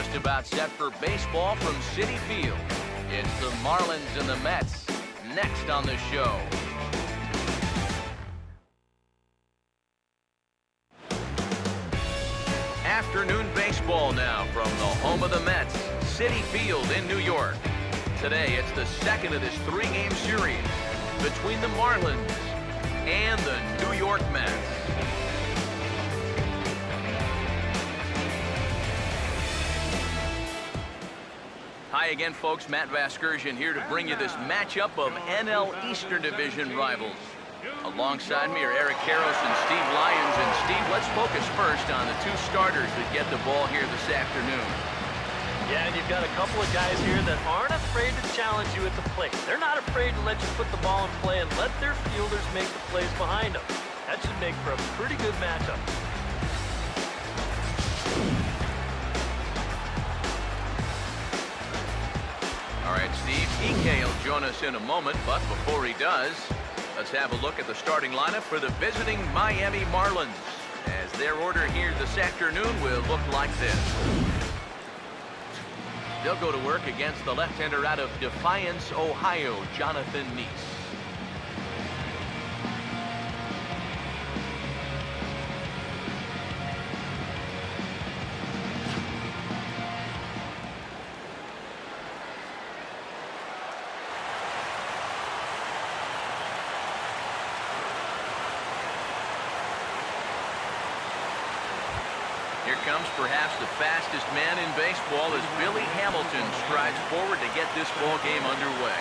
just about set for baseball from Citi Field. It's the Marlins and the Mets next on the show. Afternoon baseball now from the home of the Mets, Citi Field in New York. Today it's the second of this three-game series between the Marlins and the New York Mets. Hi again, folks. Matt Vasgersian here to bring you this matchup of NL Eastern Division rivals. Alongside me are Eric Karros and Steve Lyons. And Steve, let's focus first on the two starters that get the ball here this afternoon. Yeah, and you've got a couple of guys here that aren't afraid to challenge you at the plate. They're not afraid to let you put the ball in play and let their fielders make the plays behind them. That should make for a pretty good matchup. All right, Steve, EK will join us in a moment, but before he does, let's have a look at the starting lineup for the visiting Miami Marlins, as their order here this afternoon will look like this. They'll go to work against the left-hander out of Defiance, Ohio, Jonathan Nice. Here comes perhaps the fastest man in baseball as Billy Hamilton strides forward to get this ball game underway.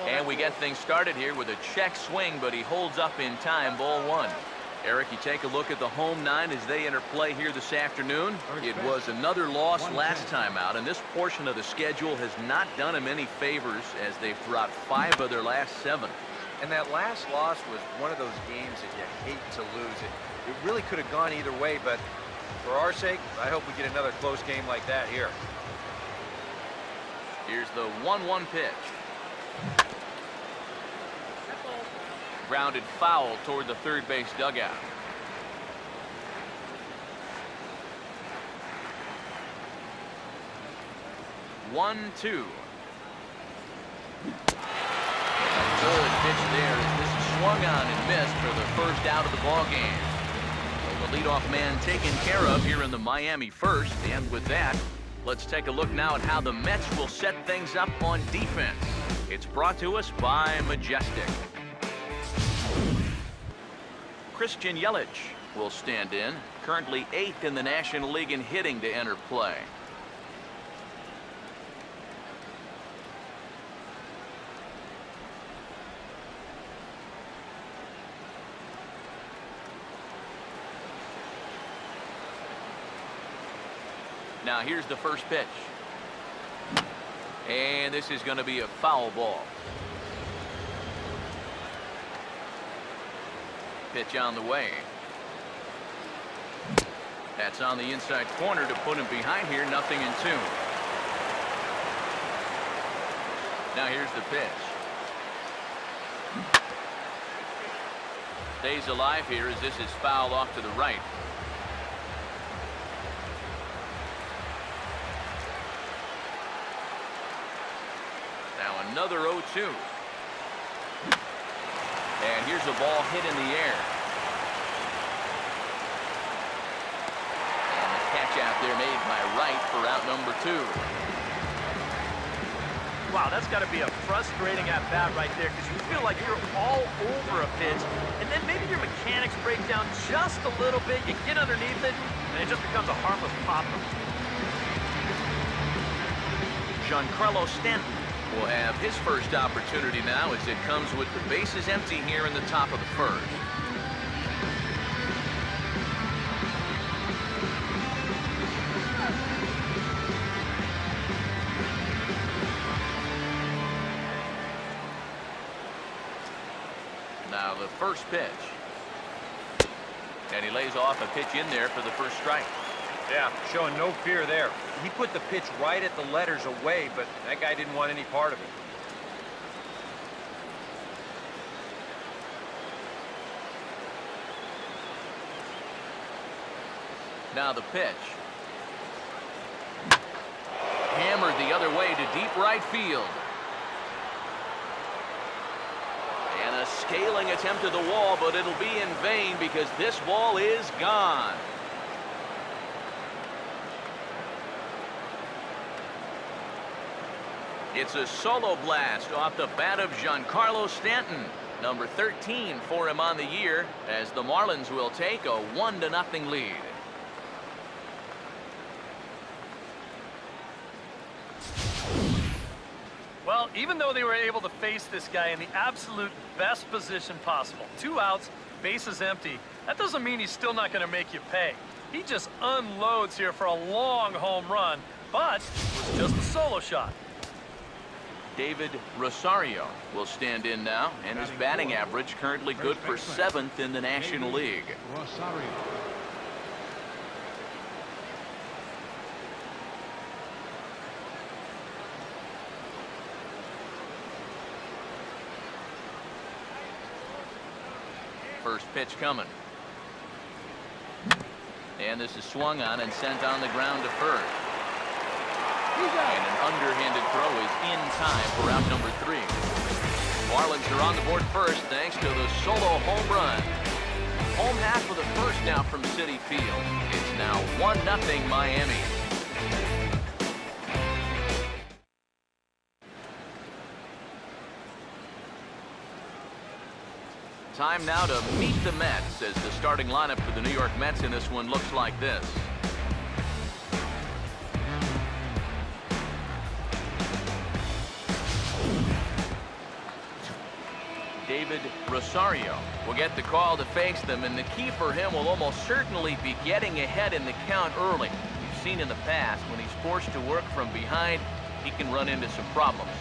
And we get things started here with a check swing, but he holds up in time, ball one. Eric, you take a look at the home nine as they interplay here this afternoon. It was another loss last time out, and this portion of the schedule has not done them any favors as they've dropped 5 of their last 7. And that last loss was one of those games that you hate to lose. It really could have gone either way, but for our sake, I hope we get another close game like that here. Here's the 1-1 pitch. Grounded foul toward the third base dugout. One, two. Good pitch there as this is swung on and missed for the first out of the ball game. So the leadoff man taken care of here in the Miami first, and with that, let's take a look now at how the Mets will set things up on defense. It's brought to us by Majestic. Christian Yelich will stand in, currently 8th in the National League in hitting to enter play. Now here's the first pitch. And this is going to be a foul ball. Pitch on the way. That's on the inside corner to put him behind here. 0-2. Now here's the pitch. Stays alive here as this is fouled off to the right. Now another 0-2. And here's a ball hit in the air. And the catch out there made by Wright for out number 2. Wow, that's got to be a frustrating at-bat right there because you feel like you're all over a pitch, and then maybe your mechanics break down just a little bit, you get underneath it, and it just becomes a harmless popper. Giancarlo Stanton will have his first opportunity now as it comes with the bases empty here in the top of the first. Now the first pitch. And he lays off a pitch in there for the first strike. Yeah, showing no fear there. He put the pitch right at the letters away, but that guy didn't want any part of it. Now the pitch. Hammered the other way to deep right field. And a scaling attempt at the wall, but it'll be in vain because this ball is gone. It's a solo blast off the bat of Giancarlo Stanton. Number 13 for him on the year, as the Marlins will take a 1-0 lead. Well, even though they were able to face this guy in the absolute best position possible, 2 outs, bases empty, that doesn't mean he's still not going to make you pay. He just unloads here for a long home run, but it was just a solo shot. David Rosario will stand in now, and his batting average currently good for 7th in the National League. Rosario. First pitch coming. And this is swung on and sent on the ground to first. And an underhanded throw is in time for out number 3. Marlins are on the board first thanks to the solo home run. Home half of the first now from Citi Field. It's now 1-0 Miami. Time now to meet the Mets, as the starting lineup for the New York Mets in this one looks like this. David Rosario will get the call to face them, and the key for him will almost certainly be getting ahead in the count early. We've seen in the past when he's forced to work from behind, he can run into some problems.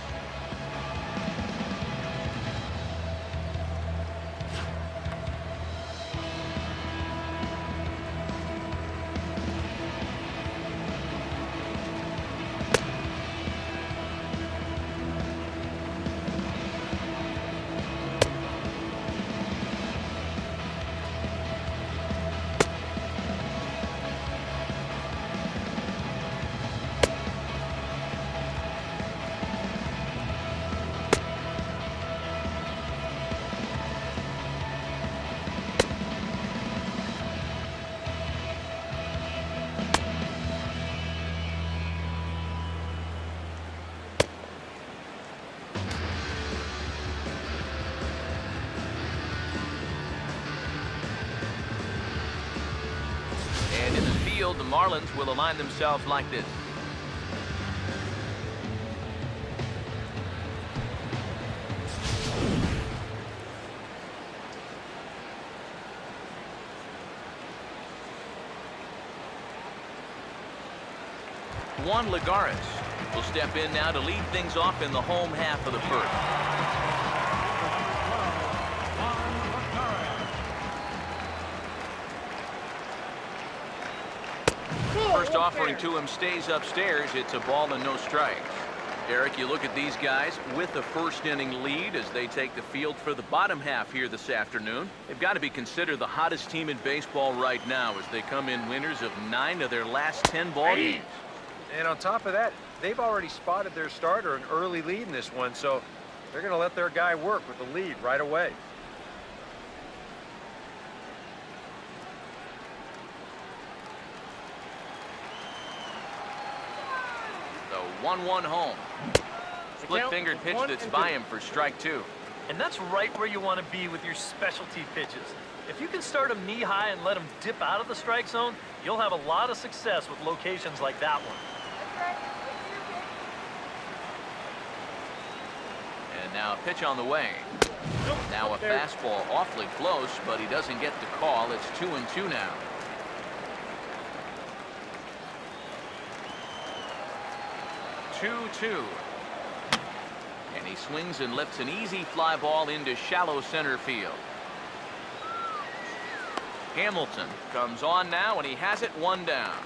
The Marlins will align themselves like this. Juan Lagares will step in now to lead things off in the home half of the first. First offering to him stays upstairs. It's a ball and no strikes. Eric, you look at these guys with the first inning lead as they take the field for the bottom half here this afternoon. They've got to be considered the hottest team in baseball right now as they come in winners of 9 of their last 10 ball games. And on top of that, they've already spotted their starter an early lead in this one, so they're going to let their guy work with the lead right away. The 1-1 home. Split-fingered pitch that's by him for strike 2. And that's right where you want to be with your specialty pitches. If you can start them knee-high and let them dip out of the strike zone, you'll have a lot of success with locations like that one. And now a pitch on the way. Now a fastball awfully close, but he doesn't get the call. It's 2-2 now. And he swings and lifts an easy fly ball into shallow center field. Hamilton comes on now, and he has it 1 down.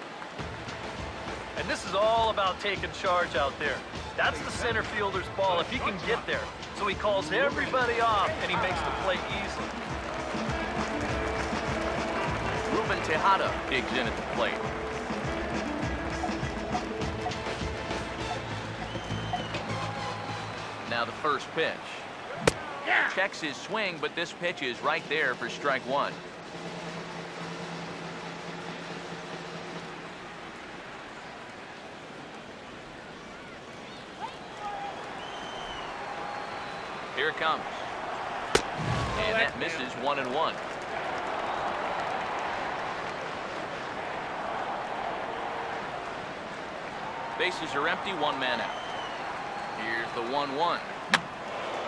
And this is all about taking charge out there. That's the center fielder's ball if he can get there. So he calls everybody off, and he makes the play easy. Ruben Tejada digs in at the plate. Now the first pitch. Checks his swing, but this pitch is right there for strike one. Here it comes. And that misses 1-1. Bases are empty, one man out. Here's the 1-1.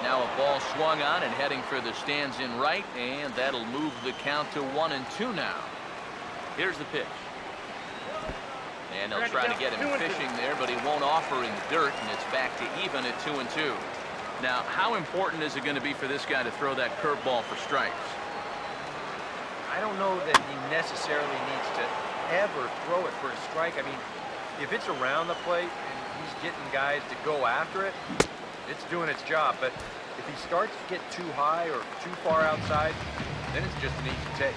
Now a ball swung on and heading for the stands in right, and that'll move the count to 1-2 now. Here's the pitch. And they'll try to get him fishing there, but he won't offer in the dirt, and it's back to even at 2-2. Now, how important is it going to be for this guy to throw that curveball for strikes? I don't know that he necessarily needs to ever throw it for a strike. I mean, if it's around the plate and he's getting guys to go after it, it's doing its job. But if he starts to get too high or too far outside, then it's just an easy take.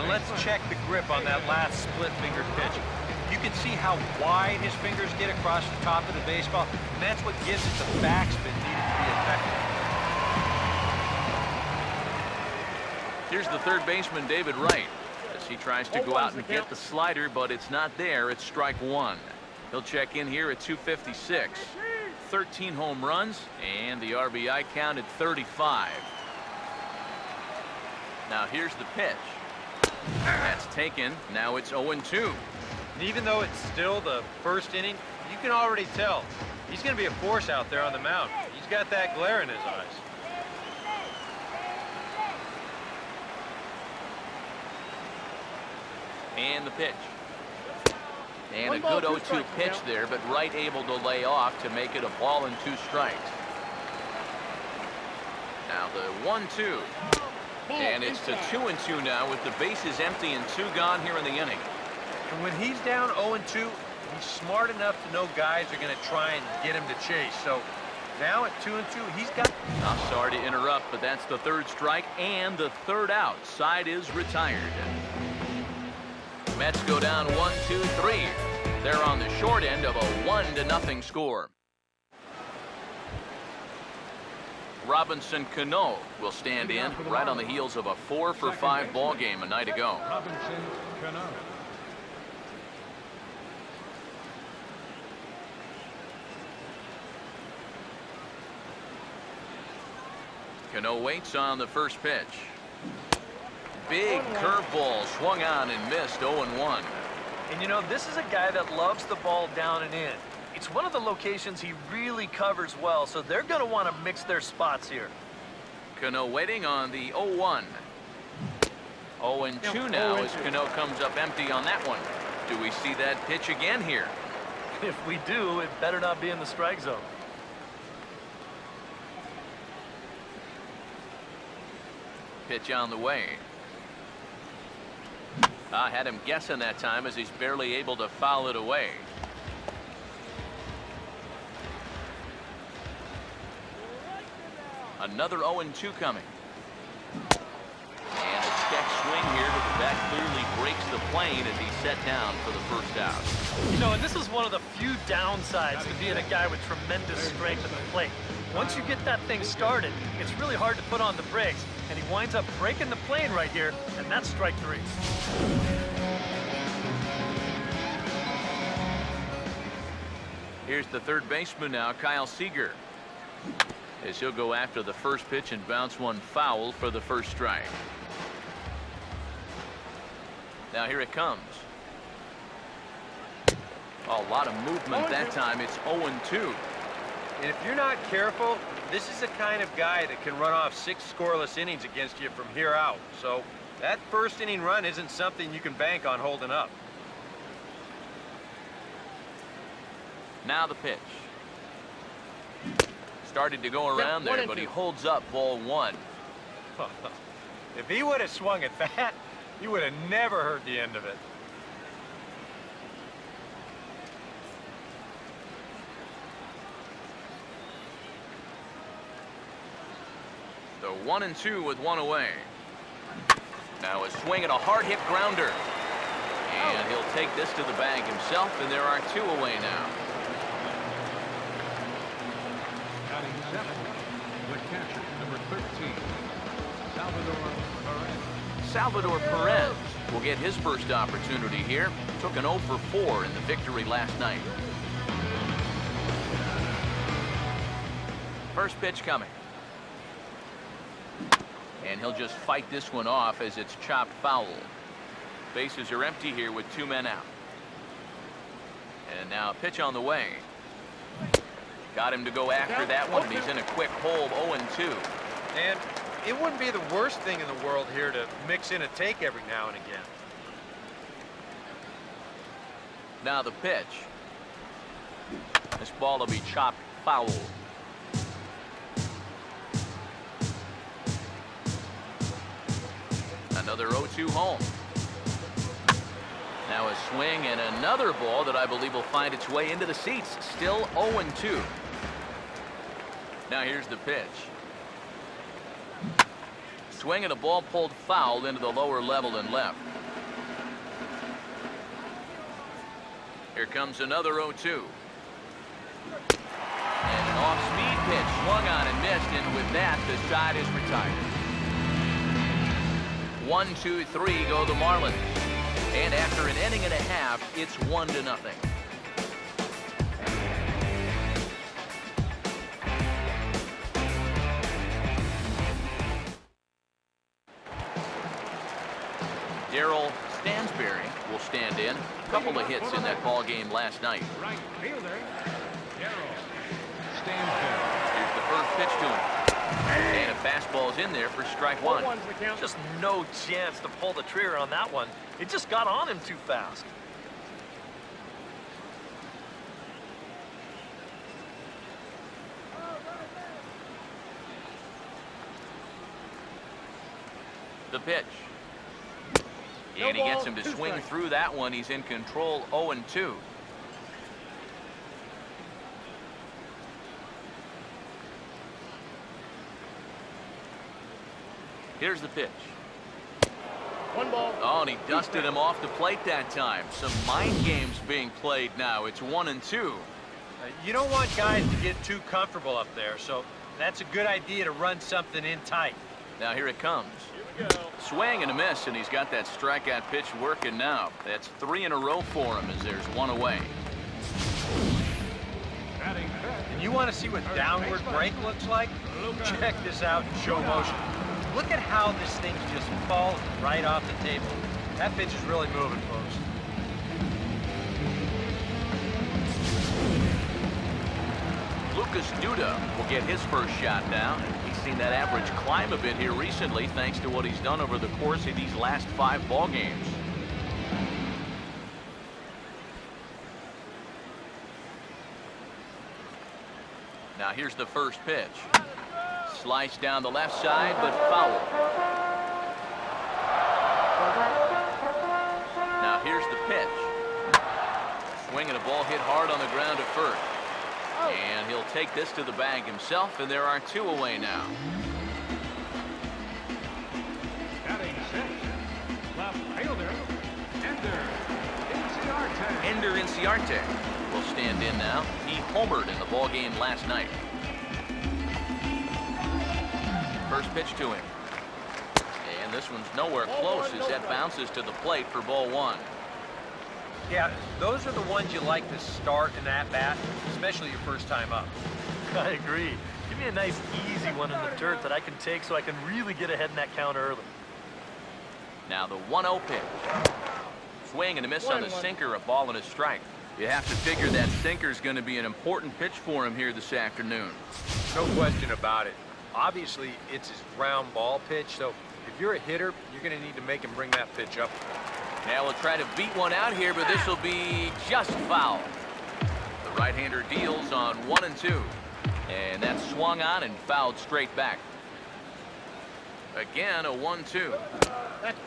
Let's check the grip on that last split-fingered pitch. You can see how wide his fingers get across the top of the baseball, and that's what gives it the backspin needed to be effective. Here's the third baseman, David Wright, as he tries to go out and get the slider, but it's not there. It's strike one. He'll check in here at 256. 13 home runs, and the RBI count at 35. Now here's the pitch. That's taken. Now it's 0-2. And even though it's still the first inning, you can already tell he's going to be a force out there on the mound. He's got that glare in his eyes. And the pitch. And a good 0-2 pitch there, but Wright able to lay off to make it a ball and 2 strikes. Now the 1-2. And it's to 2-2 now with the bases empty and 2 gone here in the inning. And when he's down 0-2, he's smart enough to know guys are going to try and get him to chase. So now at 2-2, he's got... I'm sorry to interrupt, but that's the third strike and the third out. Side is retired. Mets go down 1-2-3. They're on the short end of a 1-0 score. Robinson Cano will stand in right on the heels of a 4-for-5 ball game a night ago. Robinson Cano. Cano waits on the first pitch. Big curveball swung on and missed. 0-1. And you know, this is a guy that loves the ball down and in. It's one of the locations he really covers well, so they're going to want to mix their spots here. Cano waiting on the 0-1. 0-2 now as Cano comes up empty on that one. Do we see that pitch again here? If we do, it better not be in the strike zone. Pitch on the way. I had him guessing that time as he's barely able to foul it away. Another 0-2 coming. And a check swing here, but that clearly breaks the plane as he's set down for the first out. You know, and this is one of the few downsides to being a guy with tremendous strength at the plate. Once you get that thing started, it's really hard to put on the brakes, and he winds up breaking the plane right here, and that's strike 3. Here's the third baseman now, Kyle Seager, as he'll go after the first pitch and bounce one foul for the first strike. Now here it comes. A lot of movement that time. It's 0-2. And if you're not careful, this is the kind of guy that can run off 6 scoreless innings against you from here out. So that first inning run isn't something you can bank on holding up. Now the pitch. Started to go around there, but he holds up ball 1. If he would have swung at that, you would have never heard the end of it. The 1-2 with one away. Now a swing and a hard hit grounder. And he'll take this to the bag himself, and there are 2 away now. Batting 7th, the catcher, number 13, Salvador Perez. Salvador Perez will get his first opportunity here. Took an 0 for 4 in the victory last night. First pitch coming. And he'll just fight this one off as it's chopped foul. Bases are empty here with 2 men out. And now a pitch on the way. Got him to go after that one, and he's in a quick hole, 0-2. And it wouldn't be the worst thing in the world here to mix in a take every now and again. Now the pitch. This ball will be chopped foul. Another 0-2 home. Now a swing and another ball that I believe will find its way into the seats. Still 0-2. Now here's the pitch. Swing and a ball pulled foul into the lower level and left. Here comes another 0-2. And an off-speed pitch swung on and missed, and with that, the side is retired. 1-2-3 go the Marlins. And after an inning and a half, it's 1-0. Darryl Stansberry will stand in. A couple of hits in that ball game last night. Right fielder, Darryl Stansberry. Here's the first pitch to him. And a fastball's in there for strike 1. Just no chance to pull the trigger on that one. It just got on him too fast. The pitch. And he gets him to swing through that one. He's in control, 0-2. Here's the pitch. 1 ball. Oh, and he dusted him off the plate that time. Some mind games being played now. It's 1-2. You don't want guys to get too comfortable up there, so that's a good idea to run something in tight. Now here it comes. Here we go. Swing and a miss, and he's got that strikeout pitch working now. That's 3 in a row for him as there's 1 away. Batting 5th, And you want to see what downward break looks like? Check this out in show motion. Look at how this thing's just falling right off the table. That pitch is really moving, folks. Lucas Duda will get his first shot now. He's seen that average climb a bit here recently thanks to what he's done over the course of these last 5 ball games. Now here's the first pitch. Sliced down the left side, but foul. Now here's the pitch. Swing and a ball hit hard on the ground at first. And he'll take this to the bag himself, and there are 2 away now. batting 6th, left fielder, Ender Inciarte. Ender Inciarte will stand in now. He homered in the ball game last night. First pitch to him. And this one's nowhere close as that bounces to the plate for ball 1. Yeah, those are the ones you like to start in that bat, especially your first time up. I agree. Give me a nice easy one in the dirt that I can take so I can really get ahead in that count early. Now the 1-0 pitch. Swing and a miss on the sinker, a ball and a strike. You have to figure that sinker's going to be an important pitch for him here this afternoon. No question about it. Obviously, it's his ground ball pitch, so if you're a hitter, you're going to need to make him bring that pitch up. Now we'll try to beat one out here, but this will be just foul. The right-hander deals on 1-2. And that's swung on and fouled straight back. Again, a 1-2.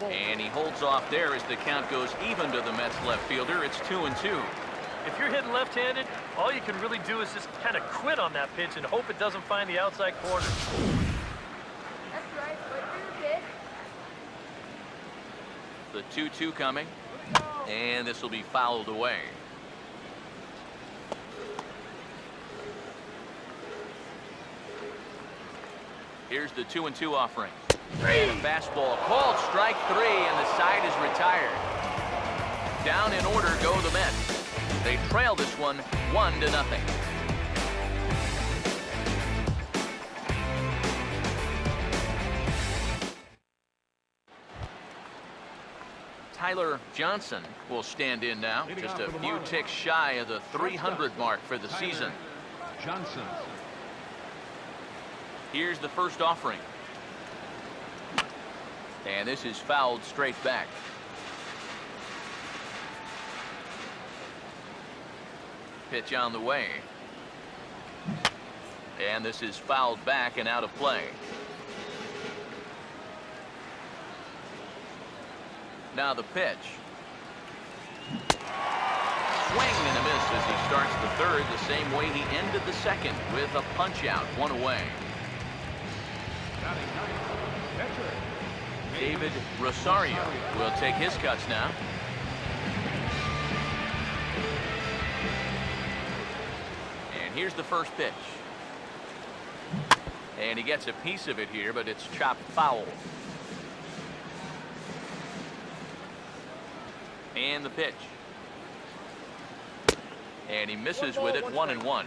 And he holds off there as the count goes even to the Mets left fielder. It's 2-2. If you're hitting left-handed, all you can really do is just kind of quit on that pitch and hope it doesn't find the outside corner. That's right. Wait for your pitch. The 2-2 coming. And this will be fouled away. Here's the 2-2 offering. And a fastball called strike 3, and the side is retired. Down in order go the Mets. They trail this one 1-0. Tyler Johnson will stand in now, just a few ticks shy of the 300 mark for the season. Johnson. Here's the first offering. And this is fouled straight back. Pitch on the way. And this is fouled back and out of play. Now the pitch. Swing and a miss as he starts the third the same way he ended the second with a punch out, 1 away. David Rosario will take his cuts now. And here's the first pitch. And he gets a piece of it here, but it's chopped foul. And the pitch. And he misses with it, 1-1.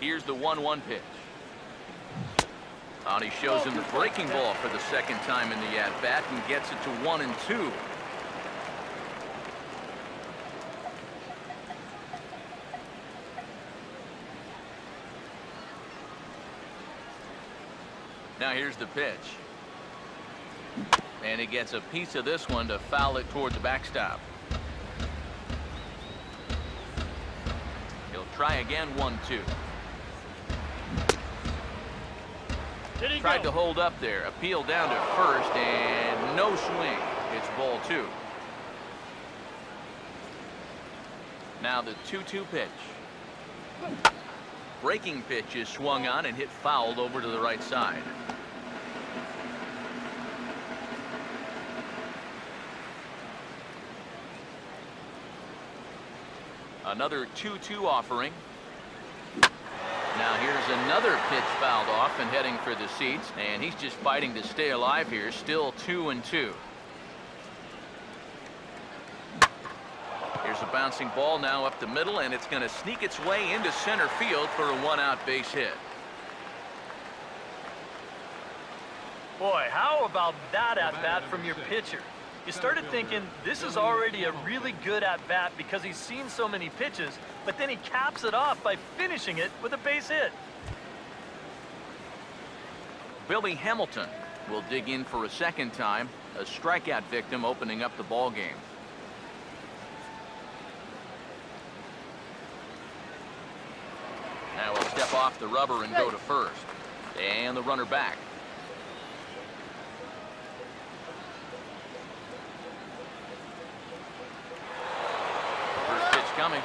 Here's the 1-1 pitch. And he shows him the breaking ball for the second time in the at-bat and gets it to 1-2. Now here's the pitch. And he gets a piece of this one to foul it toward the backstop. He'll try again, 1-2. Tried to hold up there. Appeal down to first, and no swing. It's ball 2. Now the 2-2 pitch. Breaking pitch is swung on and hit fouled over to the right side. Another 2-2 offering. Now here's another pitch fouled off and heading for the seats, and he's just fighting to stay alive here. Still 2-2. Here's a bouncing ball now up the middle, and it's going to sneak its way into center field for a 1-out base hit. Boy, how about that at-bat from your pitcher? You started thinking this is already a really good at-bat because he's seen so many pitches, but then he caps it off by finishing it with a base hit. Billy Hamilton will dig in for a second time, a strikeout victim opening up the ball game. Now we'll step off the rubber and go to first. And the runner back. First pitch coming.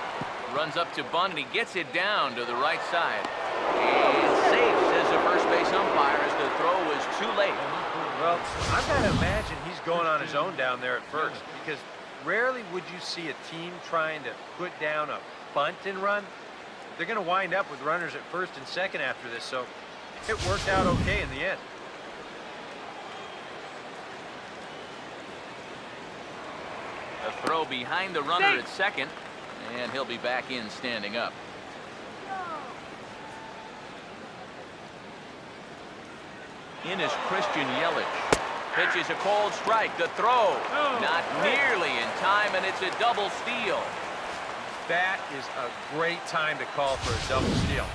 Runs up to Bunt, and he gets it down to the right side. And safe, says the first base umpire, as the throw was too late. Well, I've got to imagine he's going on his own down there at first, because rarely would you see a team trying to put down a bunt and run. They're going to wind up with runners at first and second after this, so it worked out okay in the end. A throw behind the runner at second, and he'll be back in standing up. In is Christian Yelich. Pitches a cold strike. The throw not nearly in time, and it's a double steal. That is a great time to call for a double steal.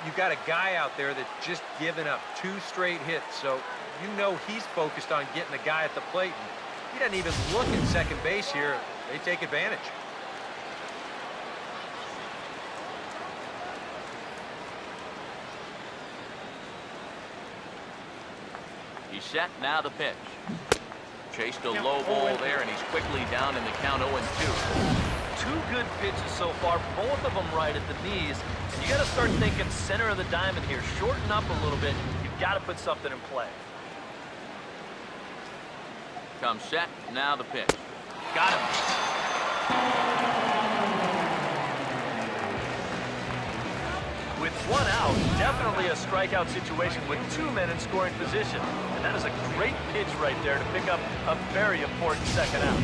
You've got a guy out there that's just given up 2 straight hits, so you know he's focused on getting the guy at the plate. He doesn't even look at second base here. They take advantage. He's set, now the pitch. Chased a low ball there, and he's quickly down in the count 0-2. 2 good pitches so far, both of them right at the knees. And you got to start thinking center of the diamond here. Shorten up a little bit. You've got to put something in play. Comes set. Now the pitch. Got him. With 1 out, definitely a strikeout situation with 2 men in scoring position. And that is a great pitch right there to pick up a very important second out.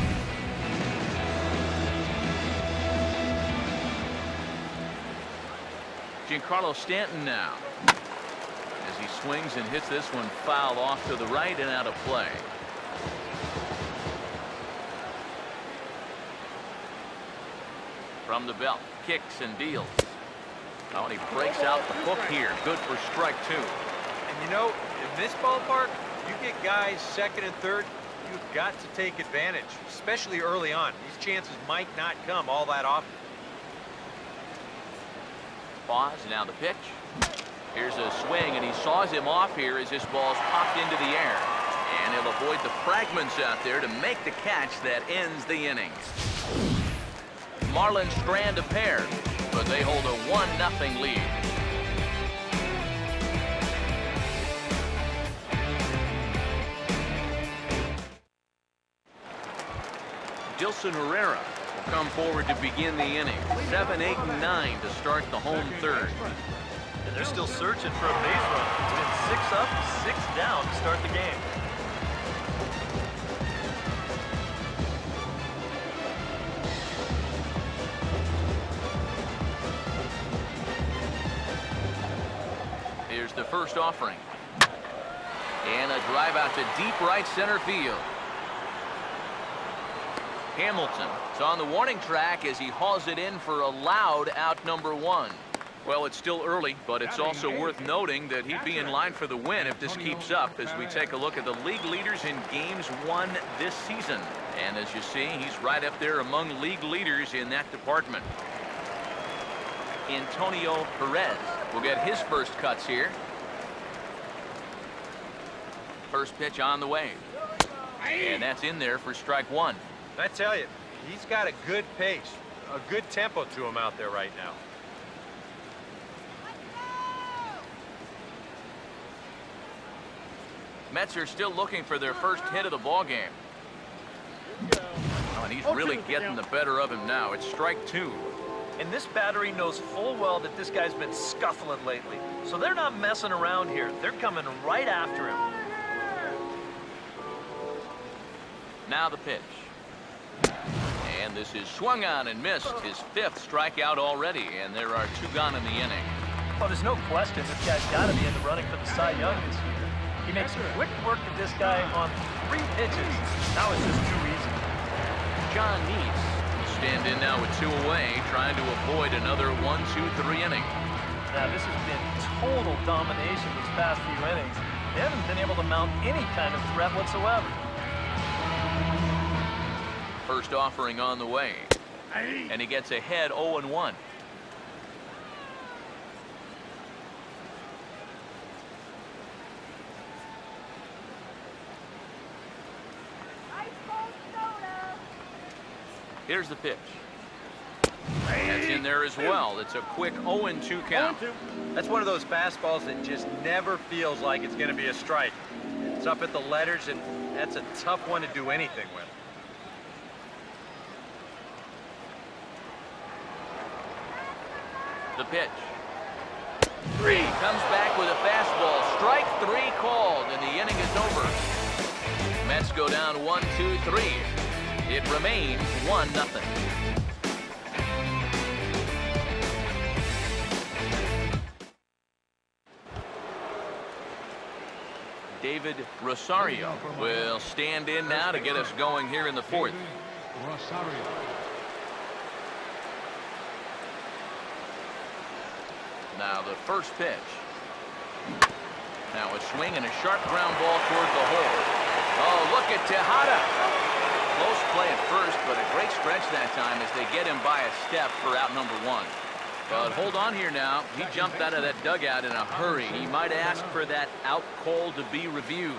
Giancarlo Stanton now. As he swings and hits this one foul off to the right and out of play. From the belt, kicks and deals. Oh, and he breaks out the hook here. Good for strike 2. And you know, in this ballpark, you get guys second and third, you've got to take advantage, especially early on. These chances might not come all that often. Pause, now the pitch. Here's a swing, and he saws him off here as this ball's popped into the air. And he'll avoid the fragments out there to make the catch that ends the inning. Marlins strand a pair, but they hold a 1-0 lead. Dilson Herrera will come forward to begin the inning. 7, 8, and 9 to start the home third. And they're still searching for a base run. It's been 6 up, 6 down to start the game. Here's the first offering. And a drive out to deep right center field. Hamilton is on the warning track as he hauls it in for a loud out number 1. Well, it's still early, but it's also worth noting that he'd be in line for the win if this keeps up as we take a look at the league leaders in games won this season. And as you see, he's right up there among league leaders in that department. Antonio Perez will get his first cuts here. First pitch on the way. And that's in there for strike 1. I tell you, he's got a good pace, a good tempo to him out there right now. Mets are still looking for their first hit of the ball game. Oh, and he's really getting the better of him now. It's strike 2. And this battery knows full well that this guy's been scuffling lately. So they're not messing around here. They're coming right after him. Now the pitch. And this is swung on and missed. His 5th strikeout already, and there are 2 gone in the inning. Well, there's no question this guy's got to be in the running for the Cy Young this year. He makes quick work of this guy on 3 pitches. Now it's just too easy. John Neese will stand in now with 2 away, trying to avoid another 1-2-3 inning. Now, this has been total domination these past few innings. They haven't been able to mount any kind of threat whatsoever. First offering on the way. And he gets ahead 0-1. Here's the pitch. That's in there as well. It's a quick 0-2 count. That's one of those fastballs that just never feels like it's going to be a strike. It's up at the letters, and that's a tough one to do anything with. The pitch. 3 comes back with a fastball. Strike 3 called, and the inning is over. Mets go down 1-2-3. It remains 1-0. David Rosario will stand in now to get us going here in the 4th. Rosario. Now the first pitch. Now a swing and a sharp ground ball toward the hole. Oh, look at Tejada. Close play at first, but a great stretch that time as they get him by a step for out number 1. But hold on here now. He jumped out of that dugout in a hurry. He might ask for that out call to be reviewed.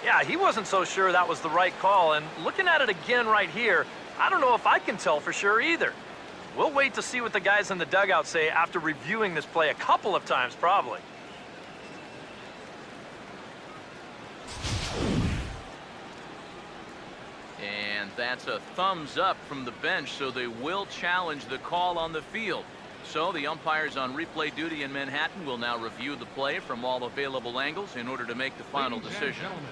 Yeah, he wasn't so sure that was the right call. And looking at it again right here, I don't know if I can tell for sure either. We'll wait to see what the guys in the dugout say after reviewing this play a couple of times, probably. And that's a thumbs up from the bench, so they will challenge the call on the field. So the umpires on replay duty in Manhattan will now review the play from all available angles in order to make the final Ladies and decision. gentlemen,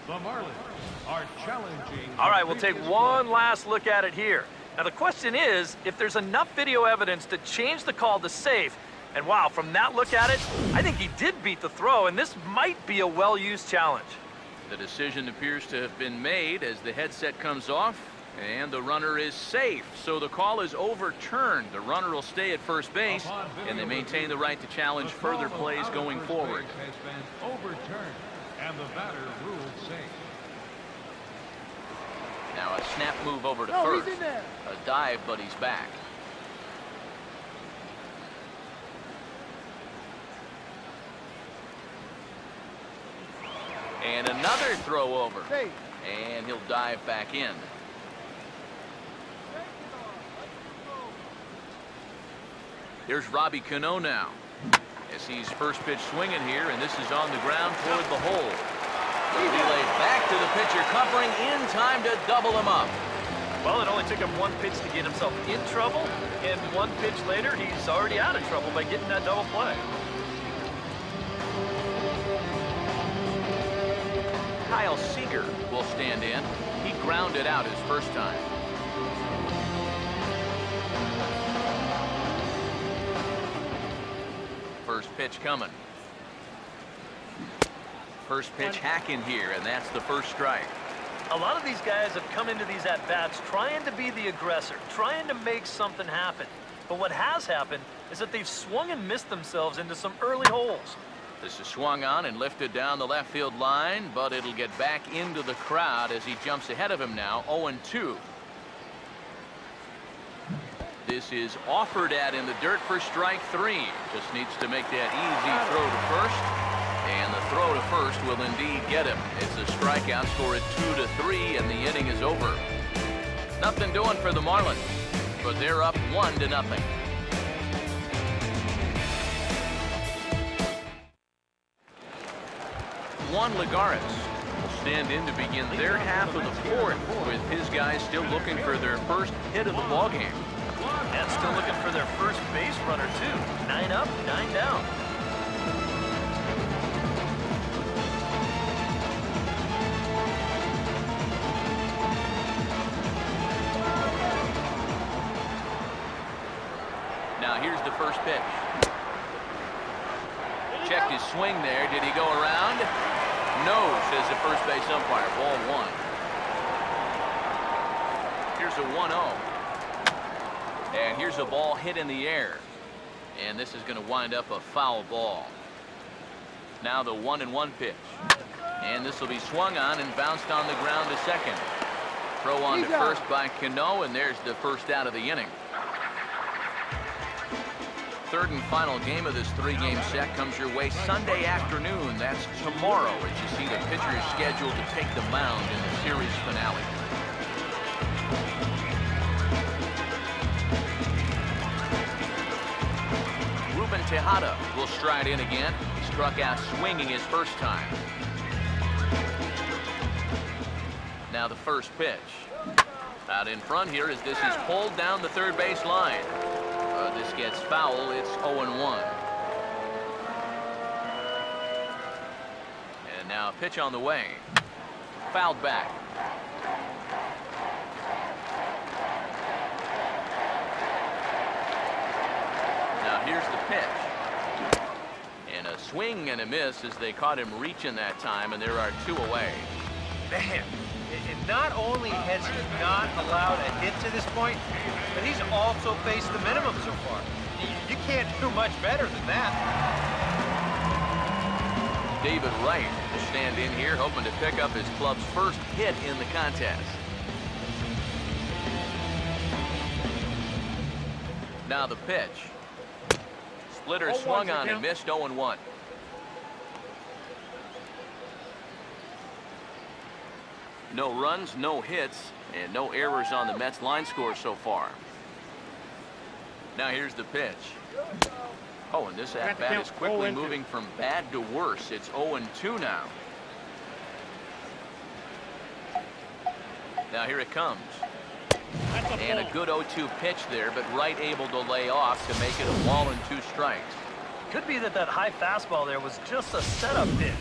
the Marlins are challenging. All right, the we'll take previous one call. last look at it here. Now, the question is, if there's enough video evidence to change the call to safe, and wow, from that look at it, I think he did beat the throw, and this might be a well-used challenge. The decision appears to have been made as the headset comes off, and the runner is safe. So the call is overturned. The runner will stay at first base, Upon video and they maintain review, the right to challenge the further call plays out of going first forward. base has been overturned, and the batter ruled safe. Now a snap move over to first. A dive, but he's back. And another throw over. And he'll dive back in. Here's Robbie Cano now. As he's first pitch swinging here, and this is on the ground toward the hole. The relay back to the pitcher, covering in time to double him up. Well, it only took him one pitch to get himself in trouble, and one pitch later, he's already out of trouble by getting that double play. Kyle Seager will stand in. He grounded out his first time. First pitch coming. First pitch hacking here, and that's the first strike. A lot of these guys have come into these at-bats trying to be the aggressor, trying to make something happen. But what has happened is that they've swung and missed themselves into some early holes. This is swung on and lifted down the left field line, but it'll get back into the crowd as he jumps ahead of him now, 0-2. This is offered at in the dirt for strike three. Just needs to make that easy throw to first. And the throw to first will indeed get him. It's a strikeout, score at 2-3, and the inning is over. Nothing doing for the Marlins, but they're up 1-0. Juan Lagares will stand in to begin their half of the fourth, with his guys still looking for their first hit of the ballgame. And still looking for their first base runner, too. 9 up, 9 down. Now here's the first pitch. Checked his swing there. Did he go around? No, says the first base umpire. Ball one. Here's a 1-0. And here's a ball hit in the air. And this is going to wind up a foul ball. Now the 1-1 pitch. And this will be swung on and bounced on the ground to second. Throw on to first by Cano, and there's the first out of the inning. Third and final game of this three-game set comes your way Sunday afternoon. That's tomorrow as you see the pitchers scheduled to take the mound in the series finale. Ruben Tejada will stride in again. He struck out swinging his first time. Now the first pitch. Out in front here as this is pulled down the third base line. This gets foul. It's 0-1. And now a pitch on the way. Fouled back. Now here's the pitch. And a swing and a miss as they caught him reaching that time, and there are two away. Man, and not only has he not allowed a hit to this point, but he's also faced the minimum so far. You can't do much better than that. David Wright will stand in here hoping to pick up his club's first hit in the contest. Now the pitch. Splitter swung on and missed. 0-1. No runs, no hits, And no errors on the Mets line score so far. Now here's the pitch. Oh, and this at-bat is quickly moving from bad to worse. It's 0-2 now. Now here it comes. And a good 0-2 pitch there, but Wright able to lay off to make it a ball and 2 strikes. Could be that high fastball there was just a setup pitch.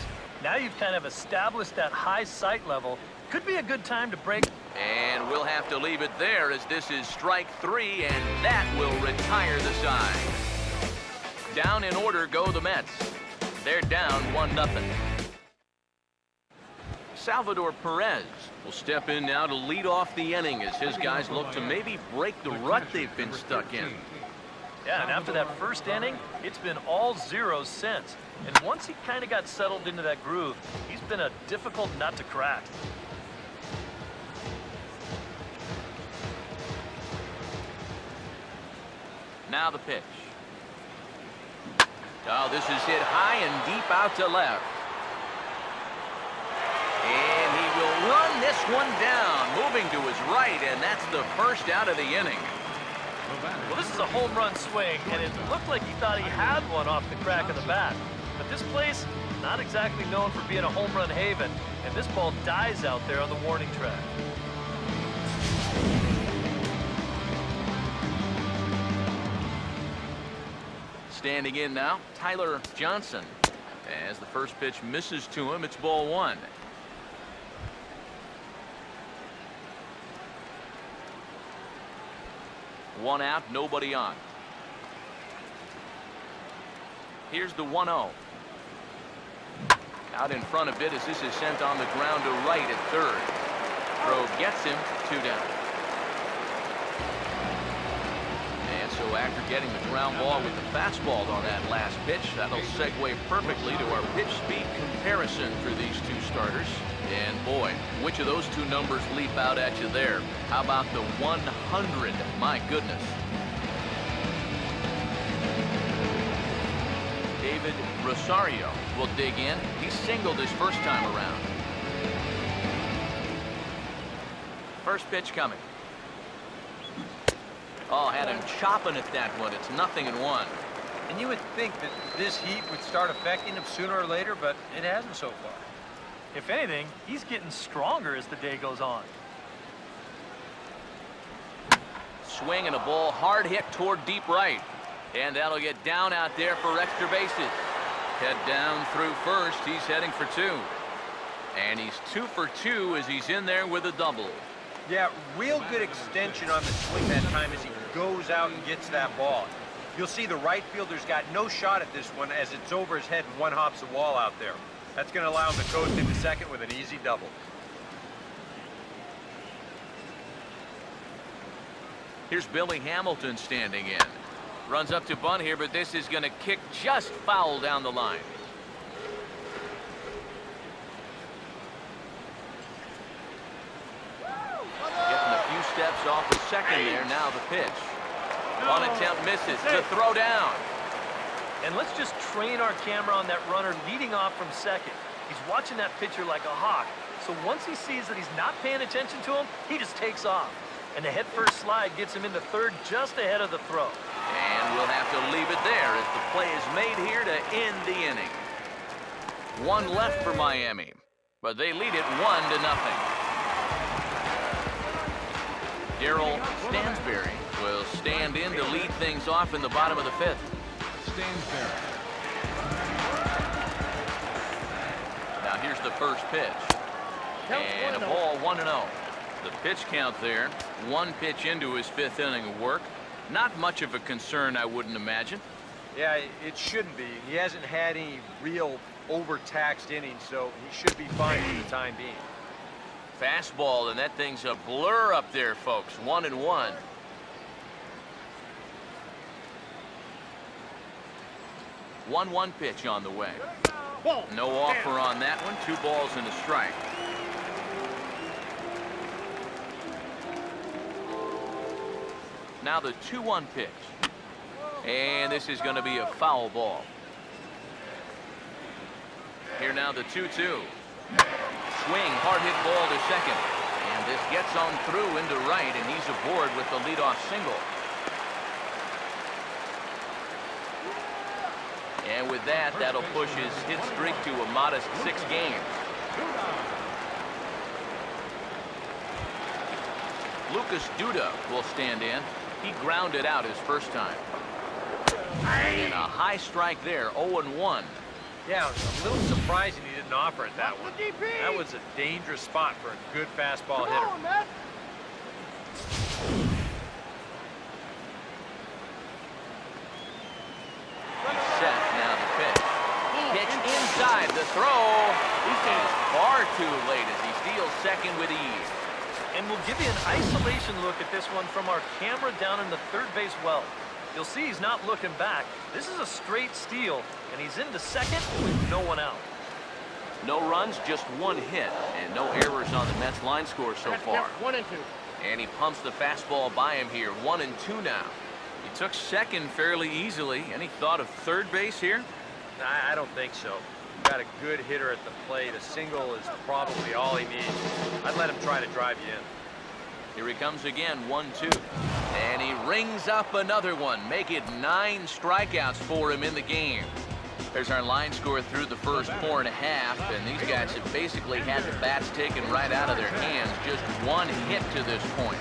Now you've kind of established that high sight level. Could be a good time to break. And we'll have to leave it there as this is strike 3, and that will retire the side. Down in order go the Mets. They're down 1-0. Salvador Perez will step in now to lead off the inning as his guys look to maybe break the rut they've been stuck in. Yeah, and after that first inning, it's been all zeros since. And once he kind of got settled into that groove, he's been a difficult nut to crack. Now the pitch. Oh, this is hit high and deep out to left. And he will run this one down, moving to his right, and that's the first out of the inning. Well, this is a home run swing, and it looked like he thought he had one off the crack of the bat. But this place, not exactly known for being a home run haven, and this ball dies out there on the warning track. Standing in now, Tyler Johnson. As the first pitch misses to him, it's ball 1. One out, nobody on. Here's the 1-0. Out in front of it as this is sent on the ground to right at third. Throw gets him, 2 down. And so after getting the ground ball with the fastball on that last pitch, that'll segue perfectly to our pitch speed comparison for these 2 starters. And boy, which of those 2 numbers leap out at you there? How about the 100? My goodness. David Rosario will dig in. He singled his first time around. First pitch coming. Oh, had him chopping at that one. It's 0-1. And you would think that this heat would start affecting him sooner or later, but it hasn't so far. If anything, he's getting stronger as the day goes on. Swing and a ball hard hit toward deep right. And that'll get down out there for extra bases. Head down through first. He's heading for 2. And he's 2 for 2 as he's in there with a double. Yeah, real good extension on the swing that time as he goes out and gets that ball. You'll see the right fielder's got no shot at this one as it's over his head and one hops the wall out there. That's going to allow him to coast into second with an easy double. Here's Billy Hamilton standing in. Runs up to bunt here, but this is going to kick just foul down the line. Getting a few steps off the second there. Now the pitch. On attempt misses to throw down. And let's just train our camera on that runner leading off from second. He's watching that pitcher like a hawk. So once he sees that he's not paying attention to him, he just takes off. And the head-first slide gets him into third just ahead of the throw. And we'll have to leave it there as the play is made here to end the inning. 1 left for Miami, but they lead it 1-0. Darryl Stansberry will stand in to lead things off in the bottom of the 5th. Stansberry. Now here's the first pitch. And a ball 1-0. The pitch count there. 1 pitch into his 5th inning of work. Not much of a concern, I wouldn't imagine. Yeah, it shouldn't be. He hasn't had any real overtaxed innings, so he should be fine for the time being. Fastball, and that thing's a blur up there, folks. 1-1. One pitch on the way. No offer on that one. 2 balls and a strike. Now the 2-1 pitch. And this is going to be a foul ball. Here now the 2-2. Swing, hard hit ball to second. And This gets on through into right, and he's aboard with the leadoff single. And with that, that'll push his hit streak to a modest 6 games. Lucas Duda will stand in. He grounded out his first time. And a high strike there, 0-1. Yeah, a little surprising he didn't offer it that one. That was a dangerous spot for a good fastball hitter. He's set, now the pitch. Pitch inside, the throw is far too late as he steals second with ease. And we'll give you an isolation look at this one from our camera down in the third base well. You'll see he's not looking back. This is a straight steal, and he's into second with no one out. No runs, just 1 hit, and no errors on the Mets line score so far. 1 and 2. And he pumps the fastball by him here, 1-2 now. He took second fairly easily. Any thought of third base here? I don't think so. Got a good hitter at the plate. A single is probably all he needs. I'd let him try to drive you in. Here he comes again, 1-2. And he rings up another one. Make it 9 strikeouts for him in the game. There's our line score through the first 4.5, and these guys have basically had the bats taken right out of their hands. Just 1 hit to this point.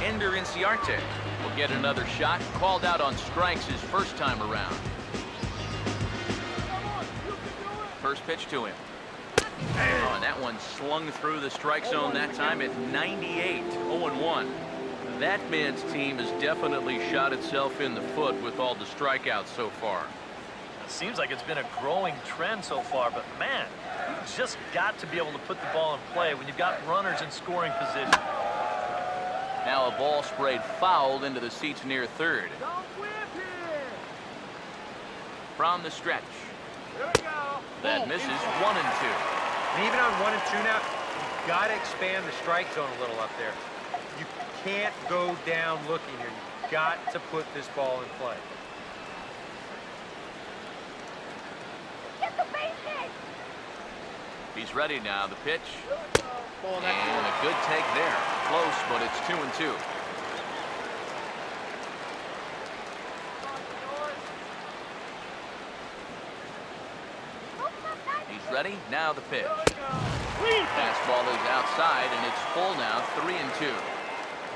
Ender Inciarte will get another shot. Called out on strikes his first time around. First pitch to him. Oh, and that one slung through the strike zone that time at 98, 0-1. That man's team has definitely shot itself in the foot with all the strikeouts so far. It seems like it's been a growing trend so far, but man, you've just got to be able to put the ball in play when you've got runners in scoring position. Now a ball sprayed foul into the seats near third. From the stretch. That misses, 1-2. And even on 1-2 now, you've got to expand the strike zone a little up there. You can't go down looking here. You've got to put this ball in play. Get the base hit. He's ready now, the pitch. And a good take there. Close, but it's 2-2. He's ready, now the pitch. Fastball is outside, and it's full now, 3-2.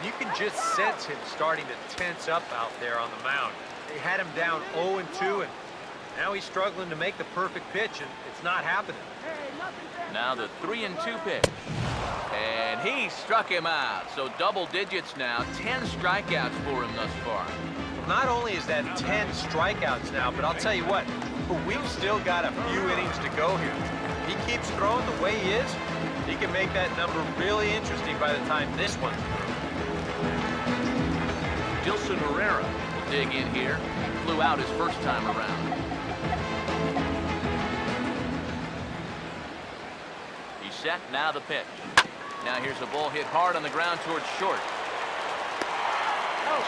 You can just sense him starting to tense up out there on the mound. They had him down 0-2, and now he's struggling to make the perfect pitch, and it's not happening. Now the 3-2 pitch. And he struck him out. So double digits now, 10 strikeouts for him thus far. Not only is that 10 strikeouts now, but I'll tell you what, we've still got a few innings to go here. If he keeps throwing the way he is, he can make that number really interesting by the time this one's through. Dilson Herrera will dig in here. Flew out his first time around. He's set, now the pitch. Now here's a ball hit hard on the ground towards short.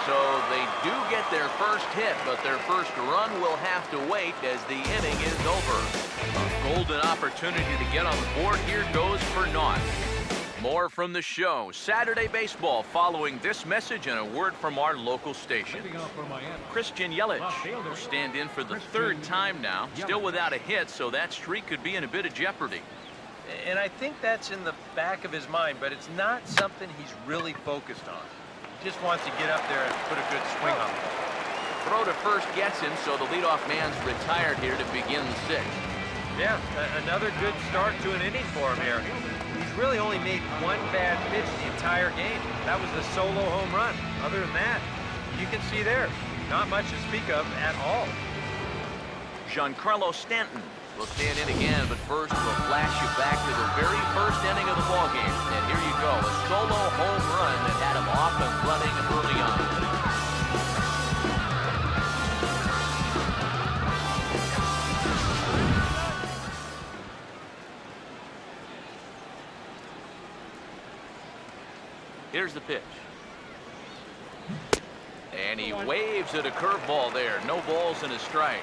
So they do get their first hit, but their first run will have to wait as the inning is over. A golden opportunity to get on the board here goes for naught. More from the show. Saturday baseball following this message and a word from our local station. Christian Yelich will stand in for the 3rd time now. Still without a hit, so that streak could be in a bit of jeopardy. And I think that's in the back of his mind, but it's not something he's really focused on. He just wants to get up there and put a good swing on it. Throw to first gets him, so the leadoff man's retired here to begin the 6th. Yeah, another good start to an inning for him here. He's really only made 1 bad pitch the entire game. That was the solo home run. Other than that, you can see there, not much to speak of at all. Giancarlo Stanton will stand in again, but first we'll flash you back to the very first inning of the ballgame. And here you go, a solo home run that had him off and running early on. Here's the pitch. And he waves at a curveball there. No balls and a strike.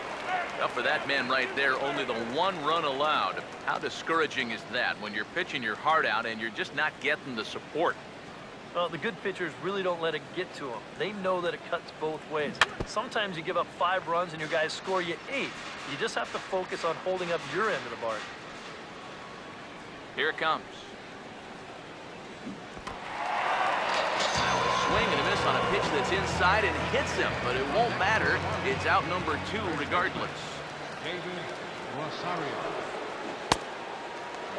Well, for that man right there, only the one run allowed. How discouraging is that when you're pitching your heart out and you're just not getting the support? Well, the good pitchers really don't let it get to them. They know that it cuts both ways. Sometimes you give up 5 runs and your guys score you 8. You just have to focus on holding up your end of the bargain. Here it comes. Now a swing and a miss on a pitch that's inside and hits him, but it won't matter. It's out number 2 regardless. David Rosario.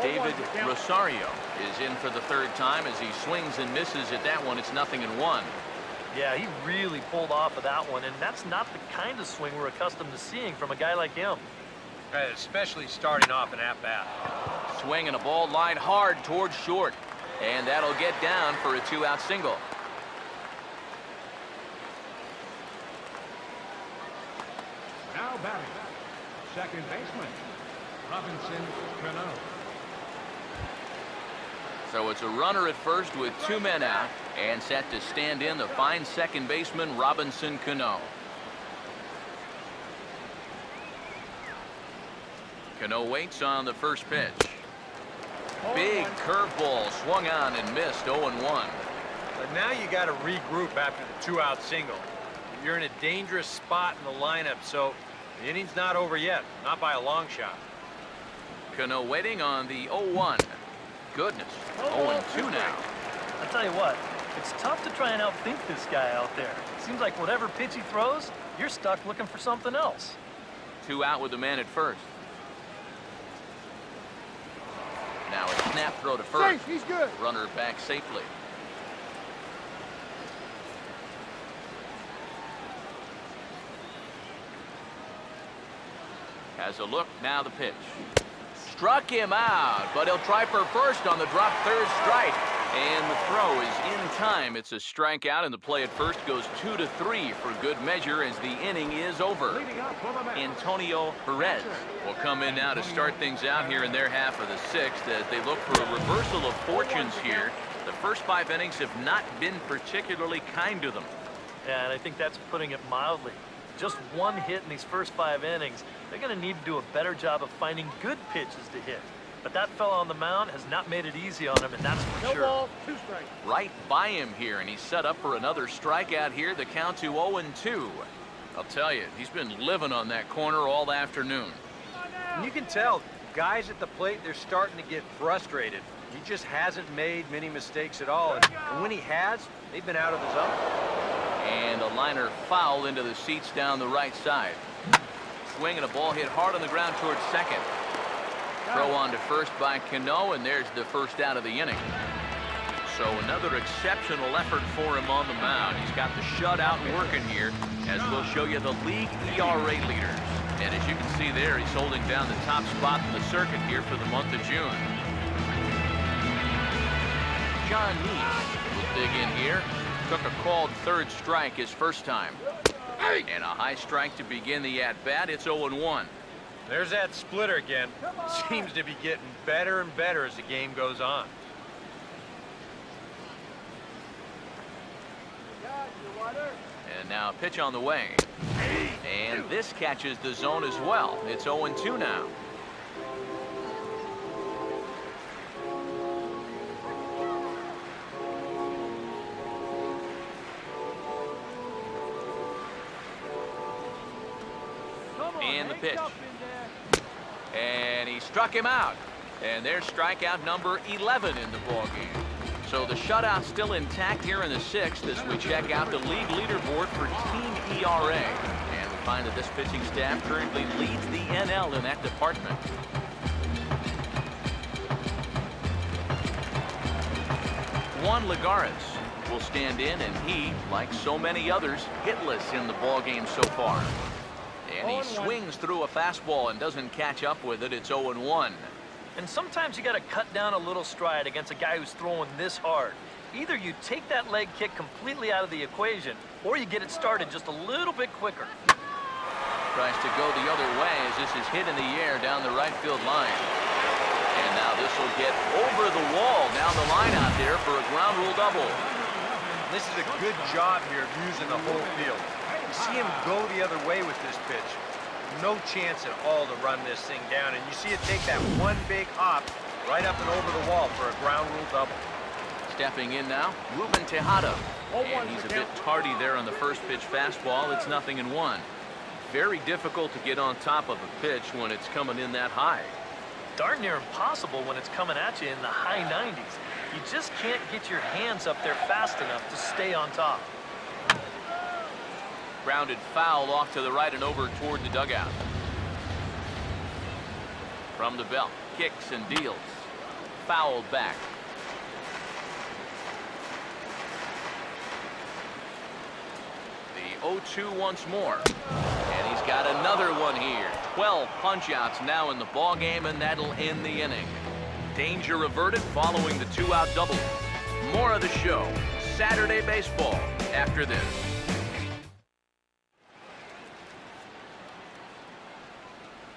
David Rosario is in for the 3rd time as he swings and misses at that one. It's 0-1. Yeah, he really pulled off of that one, and that's not the kind of swing we're accustomed to seeing from a guy like him. Especially starting off an at-bat. Swing and a ball line hard towards short, and that'll get down for a 2-out single. Now batting, second baseman, Robinson Cano. So it's a runner at first with 2 men out, and set to stand in the fine second baseman Robinson Cano. Cano waits on the first pitch. Big curveball swung on and missed. 0-1. But now you got to regroup after the 2-out single. You're in a dangerous spot in the lineup, so the inning's not over yet, not by a long shot. Cano waiting on the 0-1. Goodness, 0-2 now. I'll tell you what, it's tough to try and outthink this guy out there. Seems like whatever pitch he throws, you're stuck looking for something else. 2 out with the man at first. Now a snap throw to first. Safe, he's good. Runner back safely. Has a look, now the pitch. Struck him out, but he'll try for first on the drop, 3rd strike. And the throw is in time. It's a strikeout, and the play at first goes 2-3 for good measure as the inning is over. Antonio Perez will come in now to start things out here in their half of the 6th as they look for a reversal of fortunes here. The first 5 innings have not been particularly kind to them. Yeah, and I think that's putting it mildly. Just 1 hit in these first 5 innings. They're going to need to do a better job of finding good pitches to hit. But that fella on the mound has not made it easy on him, and that's for sure. No ball, 2 strikes. Right by him here, and he's set up for another strikeout here. The count to 0-2. I'll tell you, he's been living on that corner all afternoon. And you can tell, guys at the plate, they're starting to get frustrated. He just hasn't made many mistakes at all, and when he has, they've been out of the zone. And a liner foul into the seats down the right side. Swing and a ball hit hard on the ground towards second. Throw on to first by Cano, and there's the first out of the inning. So another exceptional effort for him on the mound. He's got the shutout working here, as we'll show you the league ERA leaders. And as you can see there, he's holding down the top spot in the circuit here for the month of June. John Neese will dig in here. Took a called 3rd strike his first time. And a high strike to begin the at-bat. It's 0-1. There's that splitter again. Seems to be getting better and better as the game goes on. And now a pitch on the way. And this catches the zone as well. It's 0-2 now. And the pitch. And he struck him out. And there's strikeout number 11 in the ballgame. So the shutout's still intact here in the 6th as we check out the league leaderboard for team ERA. And we find that this pitching staff currently leads the NL in that department. Juan Lagares will stand in, and he, like so many others, hitless in the ballgame so far. And he swings through a fastball and doesn't catch up with it. It's 0-1. And sometimes you got to cut down a little stride against a guy who's throwing this hard. Either you take that leg kick completely out of the equation, or you get it started just a little bit quicker. Tries to go the other way as this is hit in the air down the right field line. And now this will get over the wall down the line out there for a ground rule double. This is a good job here of using the whole field. You see him go the other way with this pitch. no chance at all to run this thing down. And you see it take that one big hop right up and over the wall for a ground rule double. Stepping in now, Ruben Tejada. And he's a bit tardy there on the first pitch fastball. It's 0-1. Very difficult to get on top of a pitch when it's coming in that high. Darn near impossible when it's coming at you in the high 90s. You just can't get your hands up there fast enough to stay on top. Grounded foul off to the right and over toward the dugout. From the belt, kicks and deals. Fouled back. The 0-2 once more. And he's got another one here. 12 punch-outs now in the ball game, and that'll end the inning. Danger averted following the 2-out double. More of the show. Saturday baseball after this.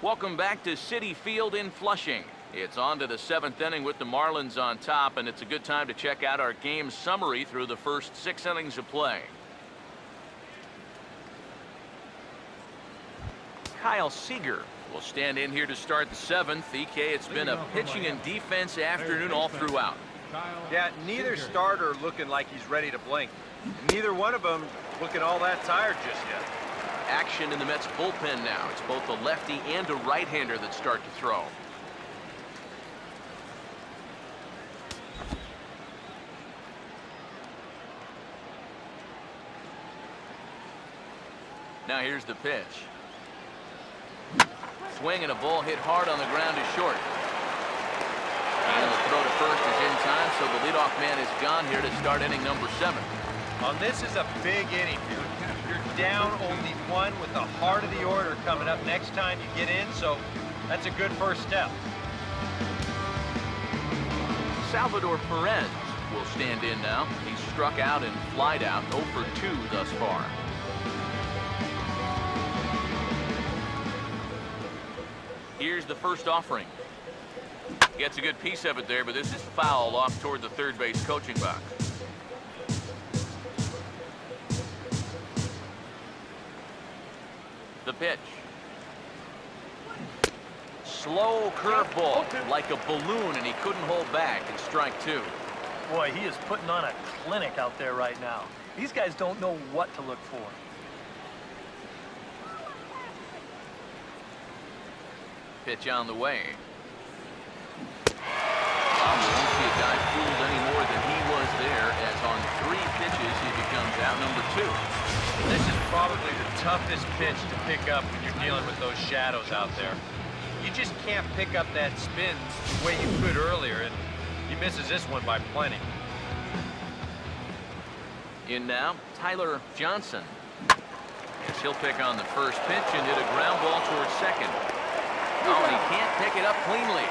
Welcome back to Citi Field in Flushing. It's on to the 7th inning with the Marlins on top, and it's a good time to check out our game summary through the first 6 innings of play. Kyle Seager will stand in here to start the 7th. EK, it's been a pitching and defense afternoon all throughout. Yeah, neither starter looking like he's ready to blink. Neither one of them looking all that tired just yet. Action in the Mets bullpen now. It's both a lefty and a right-hander that start to throw. Now here's the pitch. Swing and a ball hit hard on the ground is short. And the throw to first is in time, so the leadoff man is gone here to start inning number 7. This is a big inning, dude. You're down only 1 with the heart of the order coming up next time you get in, so that's a good first step. Salvador Perez will stand in now. He's struck out and flied out, 0 for 2 thus far. Here's the first offering. Gets a good piece of it there, but this is foul off toward the third base coaching box. The pitch. Slow curveball, like a balloon, and he couldn't hold back. It's strike 2. Boy, he is putting on a clinic out there right now. These guys don't know what to look for. Pitch on the way. Well, we won't see a guy fooled any more than he was there, as on 3 pitches he becomes out number 2. This is probably the toughest pitch to pick up when you're dealing with those shadows out there. You just can't pick up that spin the way you could earlier, and he misses this one by plenty. In now, Tyler Johnson. Yes, he'll pick on the first pitch and hit a ground ball towards second. Oh, and he can't pick it up cleanly.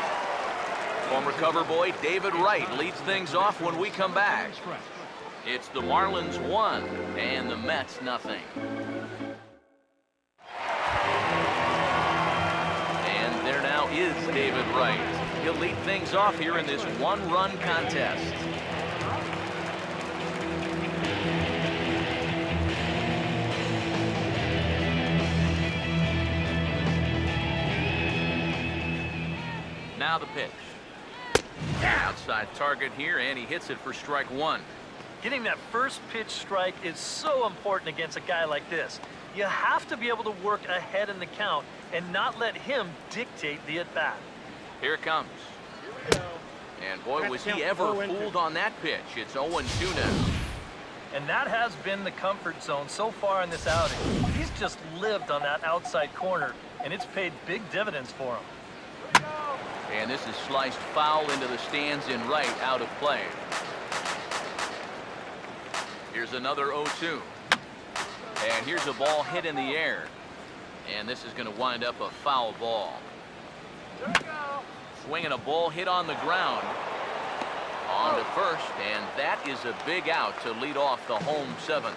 Former cover boy David Wright leads things off when we come back. It's the Marlins 1 and the Mets nothing. And there now is David Wright. He'll lead things off here in this 1-run contest. Now the pitch. Outside target here, and he hits it for strike 1. Getting that first pitch strike is so important against a guy like this. You have to be able to work ahead in the count and not let him dictate the at-bat. Here it comes. And boy, was he ever fooled on that pitch. It's 0-2 now. And that has been the comfort zone so far in this outing. He's just lived on that outside corner, and it's paid big dividends for him. And this is sliced foul into the stands in right, out of play. Here's another 0-2. And here's a ball hit in the air. And this is going to wind up a foul ball. Swinging a ball hit on the ground. On to first, and that is a big out to lead off the home 7th.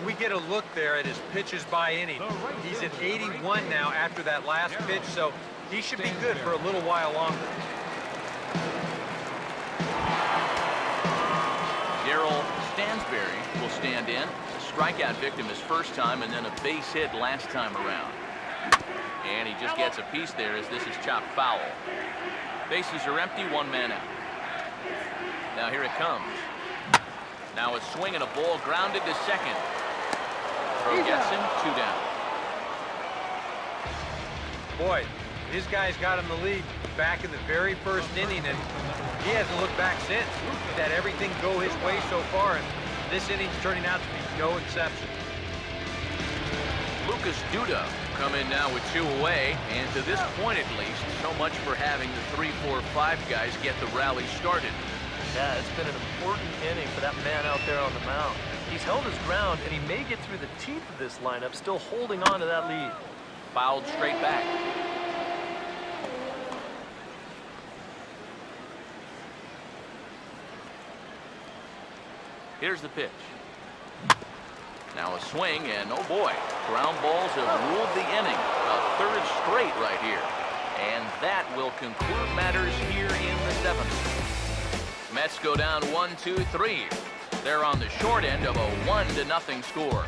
We get a look there at his pitches by inning. He's at 81 now after that last pitch, so he should be good for a little while longer. Darryl Stansberry will stand in. A strikeout victim his first time, and then a base hit last time around. And he just gets a piece there as this is chopped foul. Bases are empty, one man out. Now here it comes. Now a swing and a ball grounded to second. Throw gets him, 2 down. Boy, his guys got him the lead back in the very first inning, and he hasn't looked back since. He's had everything go his way so far, and this inning's turning out to be no exception. Lucas Duda come in now with 2 away, and to this point at least, so much for having the 3, 4, 5 guys get the rally started. Yeah, it's been an important inning for that man out there on the mound. He's held his ground, and he may get through the teeth of this lineup, still holding on to that lead. Fouled straight back. Here's the pitch. Now a swing, and oh boy, ground balls have ruled the inning. A 3rd straight right here. And that will conclude matters here in the 7th. Mets go down 1-2-3. They're on the short end of a 1-0 score.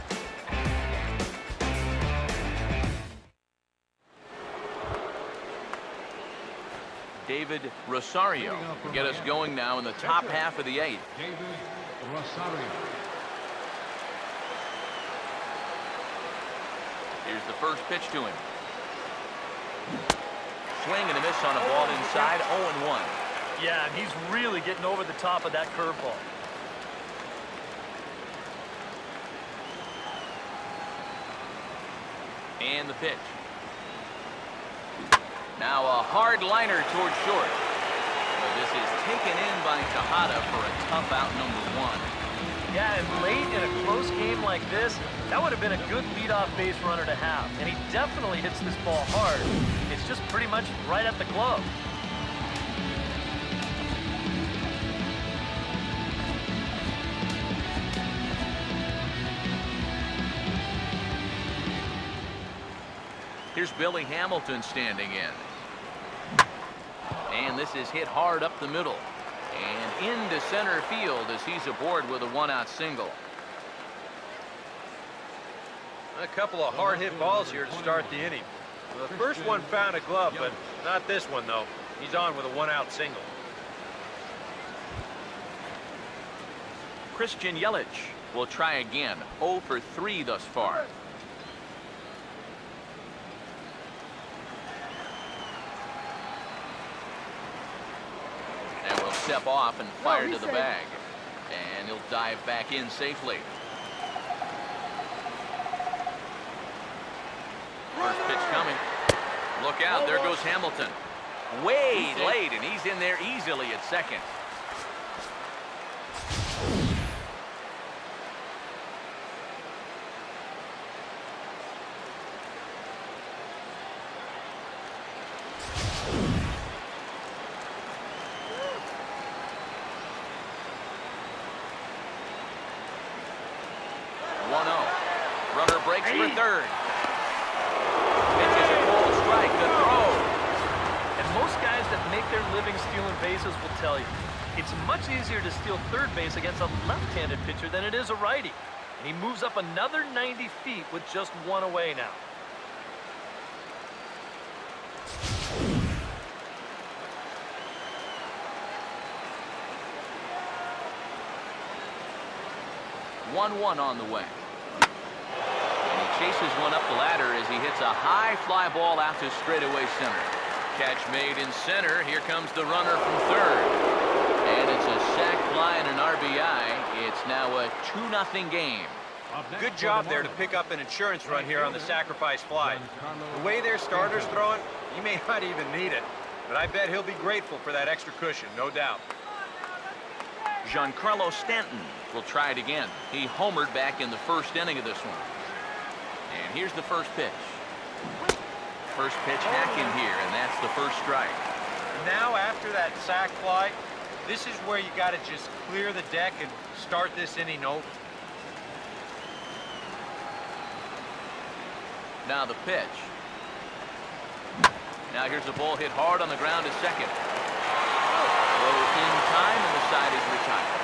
David Rosario will get us going now in the top half of the 8th. David Rosario. Here's the first pitch to him. Swing and a miss on a ball inside, 0-1. Yeah, and he's really getting over the top of that curveball. And the pitch. Now a hard liner towards short. But this is taken in by Tejada for a tough out, number 1. Yeah, and late in a close game like this, that would have been a good leadoff base runner to have. And he definitely hits this ball hard. It's just pretty much right at the glove. Here's Billy Hamilton standing in. And this is hit hard up the middle. And into center field as he's aboard with a 1-out single. A couple of hard-hit balls here to start the inning. The first one found a glove, but not this one, though. He's on with a 1-out single. Christian Yelich will try again. 0 for 3 thus far. And will step off and fire to the bag. And he'll dive back in safely. First pitch coming. Look out, there goes Hamilton. Way late, and he's in there easily at second. Runner breaks for third. Pitches a full strike, the throw. And most guys that make their living stealing bases will tell you, it's much easier to steal third base against a left-handed pitcher than it is a righty. And he moves up another 90 feet with just 1 away now. One on the way. Chases one up the ladder as he hits a high fly ball out to straightaway center. Catch made in center. Here comes the runner from third. And it's a sac fly and an RBI. It's now a 2-0 game. Good job there to pick up an insurance run here on the sacrifice fly. The way their starter's throwing, he may not even need it. But I bet he'll be grateful for that extra cushion, no doubt. Giancarlo Stanton will try it again. He homered back in the first inning of this one. And here's the first pitch. First pitch hacking here, and that's the first strike. Now after that sac fly, this is where you got to just clear the deck and start this inning over. Now the pitch. Now here's a ball hit hard on the ground to second. Throw in time, and the side is retired.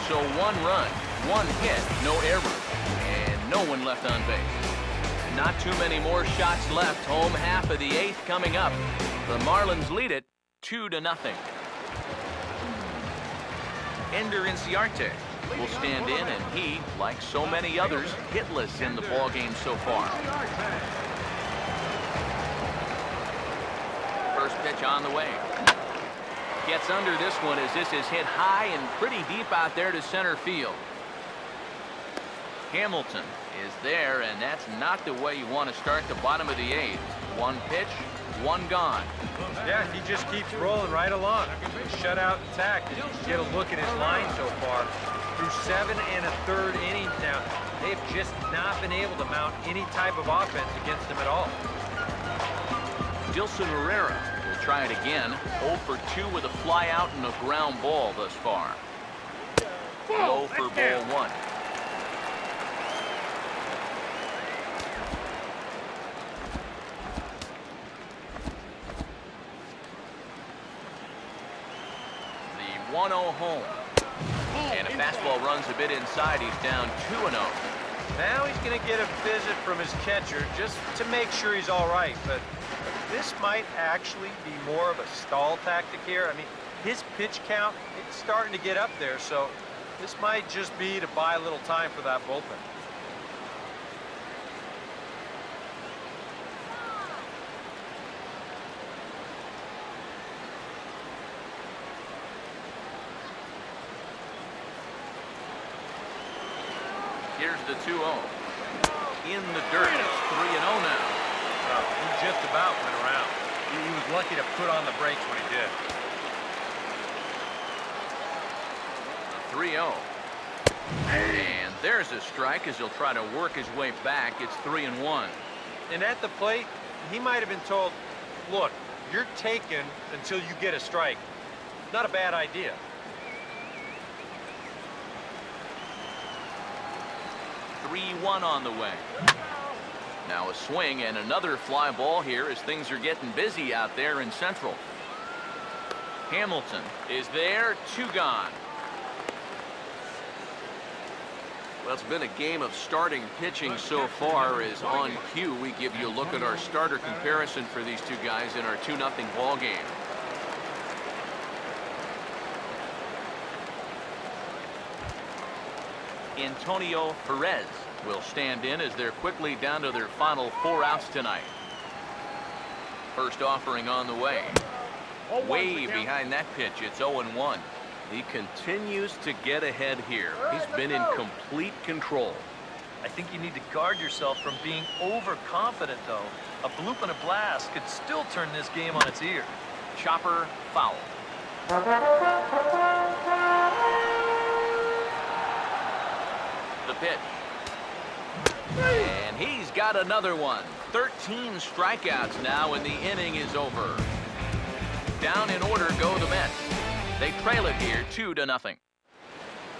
So 1 run, 1 hit, no errors, and no one left on base. Not too many more shots left. Home half of the 8th coming up. The Marlins lead it 2-0. Ender Inciarte will stand in, and he, like so many others, hitless in the ballgame so far. First pitch on the way. Gets under this one as this is hit high and pretty deep out there to center field. Hamilton is there, and that's not the way you want to start the bottom of the 8th. One pitch, one gone. Yeah, he just keeps rolling right along. Shutout intact. You can get a look at his line so far. Through 7 1/3 innings now, they've just not been able to mount any type of offense against him at all. Dilson Herrera will try it again. 0 for 2 with a fly out and a ground ball thus far. Low for ball 1. The 1-0 home. And a fastball runs a bit inside. He's down 2-0. Now he's going to get a visit from his catcher just to make sure he's all right. But this might actually be more of a stall tactic here. I mean, his pitch count, it's starting to get up there, so this might just be to buy a little time for that bullpen. Here's the 2-0. In the dirt. It's 3-0 now. He just about went around. He was lucky to put on the brakes when he did. 3-0. And there's a strike as he'll try to work his way back. It's 3-1. And at the plate, he might have been told, look, you're taken until you get a strike. Not a bad idea. 3-1 on the way. Now a swing and another fly ball here as things are getting busy out there in Central. Hamilton is there, 2 gone. Well, it's been a game of starting pitching so far. As on cue, we give you a look at our starter comparison for these two guys in our 2-0 ball game. Antonio Perez will stand in as they're quickly down to their final 4 outs tonight. First offering on the way. Way behind that pitch. It's 0-1. He continues to get ahead here. He's been in complete control. I think you need to guard yourself from being overconfident, though. A bloop and a blast could still turn this game on its ear. Chopper foul. The pitch. And he's got another one. 13 strikeouts now, and the inning is over. Down in order go the Mets. They trail it here 2-0.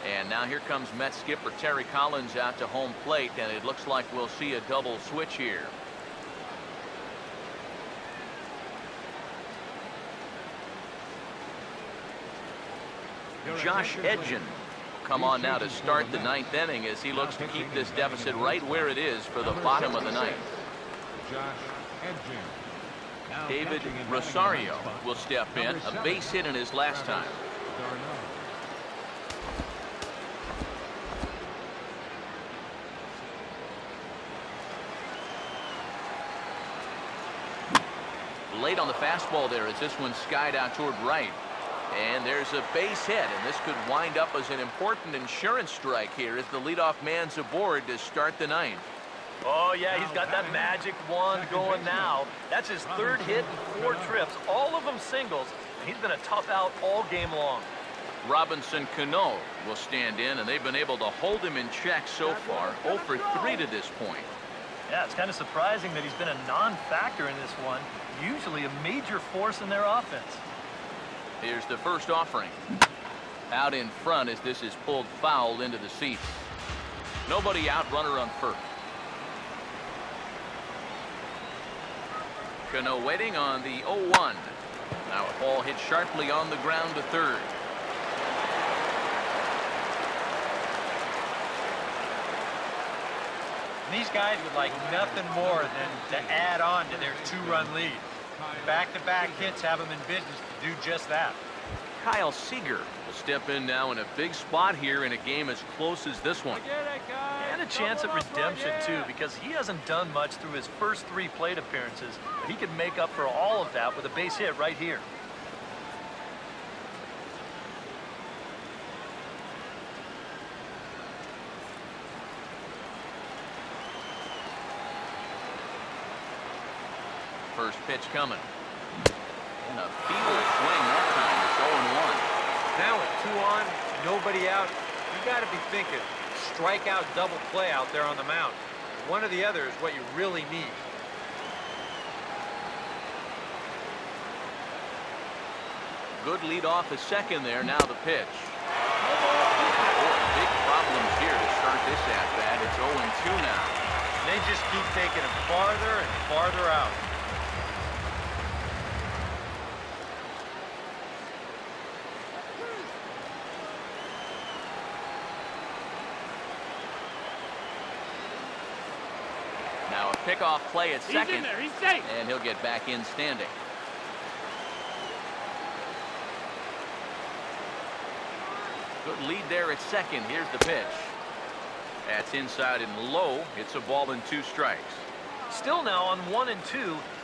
And now here comes Mets skipper Terry Collins out to home plate, and it looks like we'll see a double switch here. Josh Edgin come on now to start the 9th inning as he looks to keep this deficit right where it is for the bottom of the 9th. Josh Edgin. David Rosario will step in, a base hit in his last time. Late on the fastball there as this one skied out toward right. And there's a base hit, and this could wind up as an important insurance strike here as the leadoff man's aboard to start the 9th. Oh, yeah, he's got that magic wand going now. That's his 3rd hit in 4 trips, all of them singles, and he's been a tough out all game long. Robinson Cano will stand in, and they've been able to hold him in check so far. 0 for 3 to this point. Yeah, it's kind of surprising that he's been a non-factor in this one, usually a major force in their offense. Here's the first offering. Out in front as this is pulled foul into the seats. Nobody out, runner on first. Cano waiting on the 0-1. Now a ball hit sharply on the ground to third. These guys would like nothing more than to add on to their 2-run lead. Back-to-back hits have them in business to do just that. Kyle Seager will step in now in a big spot here in a game as close as this one. And a chance at redemption, too, because he hasn't done much through his first 3 plate appearances, but he can make up for all of that with a base hit right here. First pitch coming. And a feeble swing that time. It's 0-1. Now with 2 on, nobody out, you got to be thinking strikeout double play out there on the mound. One or the other is what you really need. Good lead off the second there. Now the pitch. Boy, big problems here to start this at-bat. It's 0-2 now. They just keep taking him farther and farther out. Now a pickoff play at second. He's in there. He's safe. And he'll get back in standing. Good lead there at second. Here's the pitch. That's inside and low. It's a ball and 2 strikes. Still now on 1 and 2,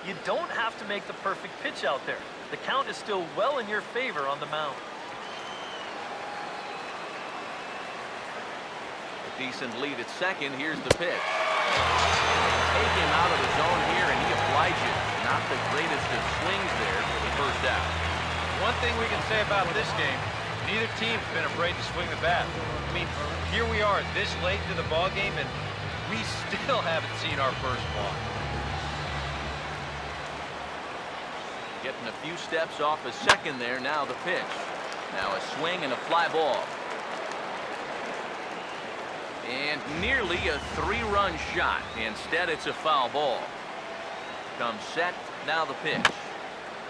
you don't have to make the perfect pitch out there. The count is still well in your favor on the mound. A decent lead at second. Here's the pitch. Take him out of the zone here, and he obliges. Not the greatest of swings there for the first out. One thing we can say about this game, neither team's been afraid to swing the bat. I mean, here we are this late into the ball game, and we still haven't seen our first walk. Getting a few steps off a second there. Now the pitch. Now a swing and a fly ball. And nearly a 3-run shot. Instead, it's a foul ball. Comes set. Now the pitch.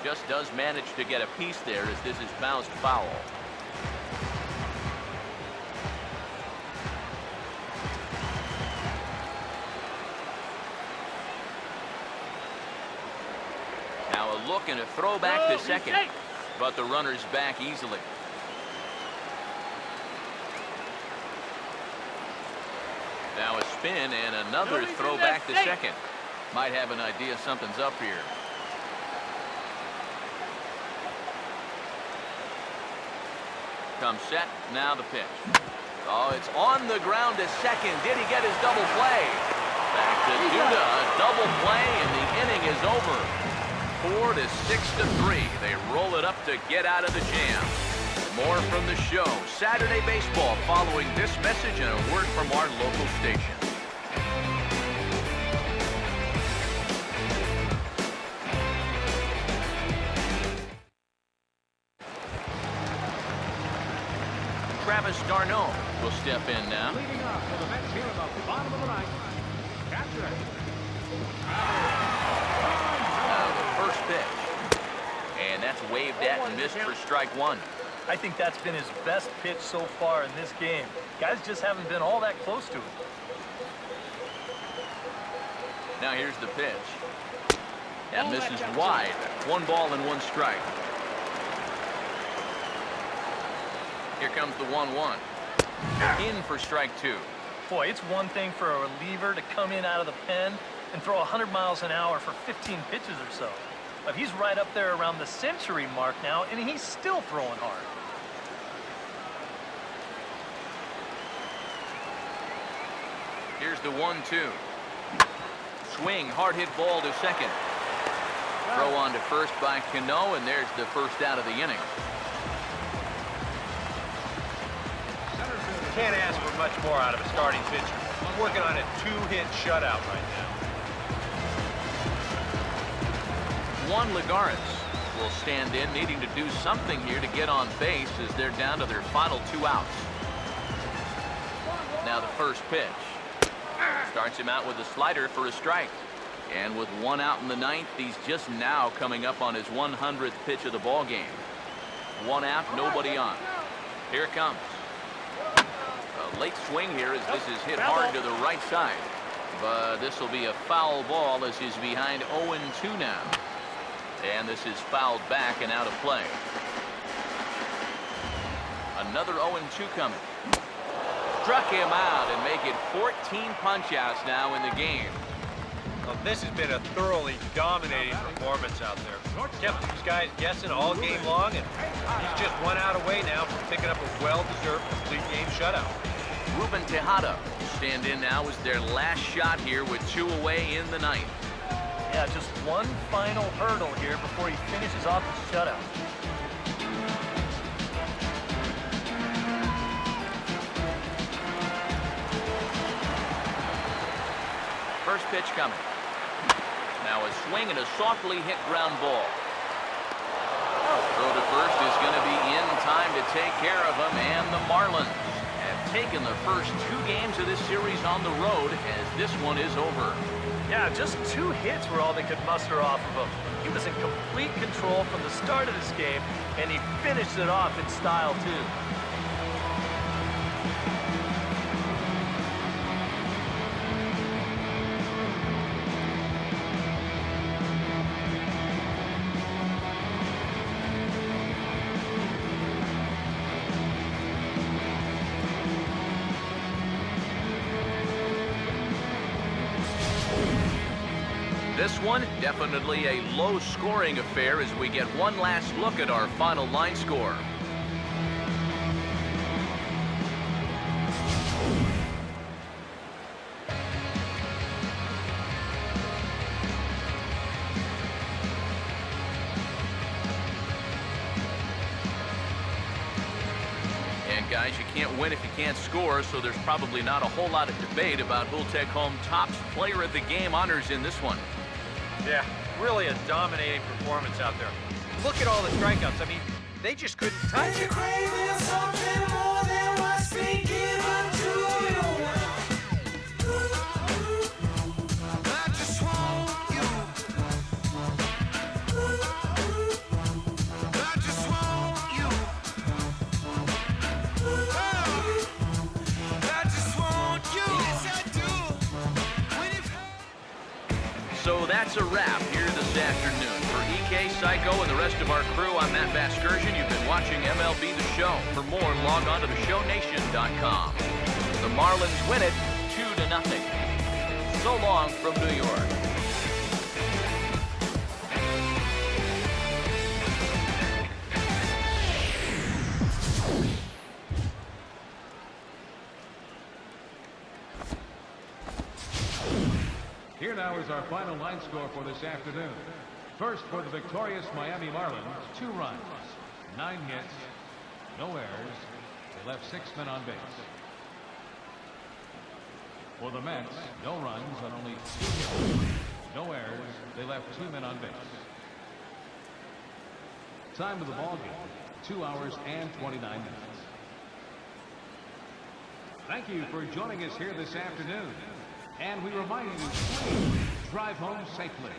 Just does manage to get a piece there as this is bounced foul. Now a look and a throw back to second. But the runner's back easily. Now a spin and another throw back to second. Might have an idea something's up here. Comes set. Now the pitch. Oh, it's on the ground to second. Did he get his double play? Back to Duda. A double play and the inning is over. 4 to 6 to 3. They roll it up to get out of the jam. More from the show. Saturday Baseball following this message and a word from our local station. Travis d'Arnaud will step in now. Leading off for the Mets here in the bottom of the ninth. Catcher. Now the first pitch. And that's waved at and missed for strike 1. I think that's been his best pitch so far in this game. Guys just haven't been all that close to it. Now here's the pitch. That misses wide. 1 ball and 1 strike. Here comes the 1-1. In for strike 2. Boy, it's one thing for a reliever to come in out of the pen and throw 100 miles an hour for 15 pitches or so. But he's right up there around the century mark now, and he's still throwing hard. Here's the 1-2. Swing, hard hit ball to second. Throw on to first by Cano, and there's the first out of the inning. Can't ask for much more out of a starting pitcher. He's working on a 2-hit shutout right now. Juan Lagares will stand in, needing to do something here to get on base as they're down to their final 2 outs. Now the first pitch. Starts him out with a slider for a strike. And with 1 out in the 9th, he's just now coming up on his 100th pitch of the ball game. 1 out, nobody on. Here it comes. A late swing here as this is hit hard to the right side. But this will be a foul ball as he's behind 0-2 now. And this is fouled back and out of play. Another 0-2 coming. Struck him out and make it 14 punch-outs now in the game. Well, this has been a thoroughly dominating performance out there. Kept these guys guessing all game long, and he's just 1 out away now from picking up a well-deserved complete game shutout. Ruben Tejada stand in now as their last shot here with 2 away in the ninth. Yeah, just one final hurdle here before he finishes off the shutout. First pitch coming. Now a swing and a softly hit ground ball. Throw to first is going to be in time to take care of him, and the Marlins have taken the first 2 games of this series on the road as this one is over. Yeah, just 2 hits were all they could muster off of him. He was in complete control from the start of this game, and he finished it off in style, too. This one, definitely a low-scoring affair as we get one last look at our final line score. And guys, you can't win if you can't score, so there's probably not a whole lot of debate about who'll take home top player of the game honors in this one. Yeah, really a dominating performance out there. Look at all the strikeouts. I mean, they just couldn't touch it. So that's a wrap here this afternoon. For EK, Psycho, and the rest of our crew, I'm Matt Vasgersian. You've been watching MLB The Show. For more, log on to theshownation.com. The Marlins win it 2-0. So long from New York. Here now is our final line score for this afternoon. First, for the victorious Miami Marlins, 2 runs, 9 hits, no errors. They left 6 men on base. For the Mets, no runs on only 2 hits, no errors. They left 2 men on base. Time of the ball game, 2 hours and 29 minutes. Thank you for joining us here this afternoon. And we remind you, please drive home safely.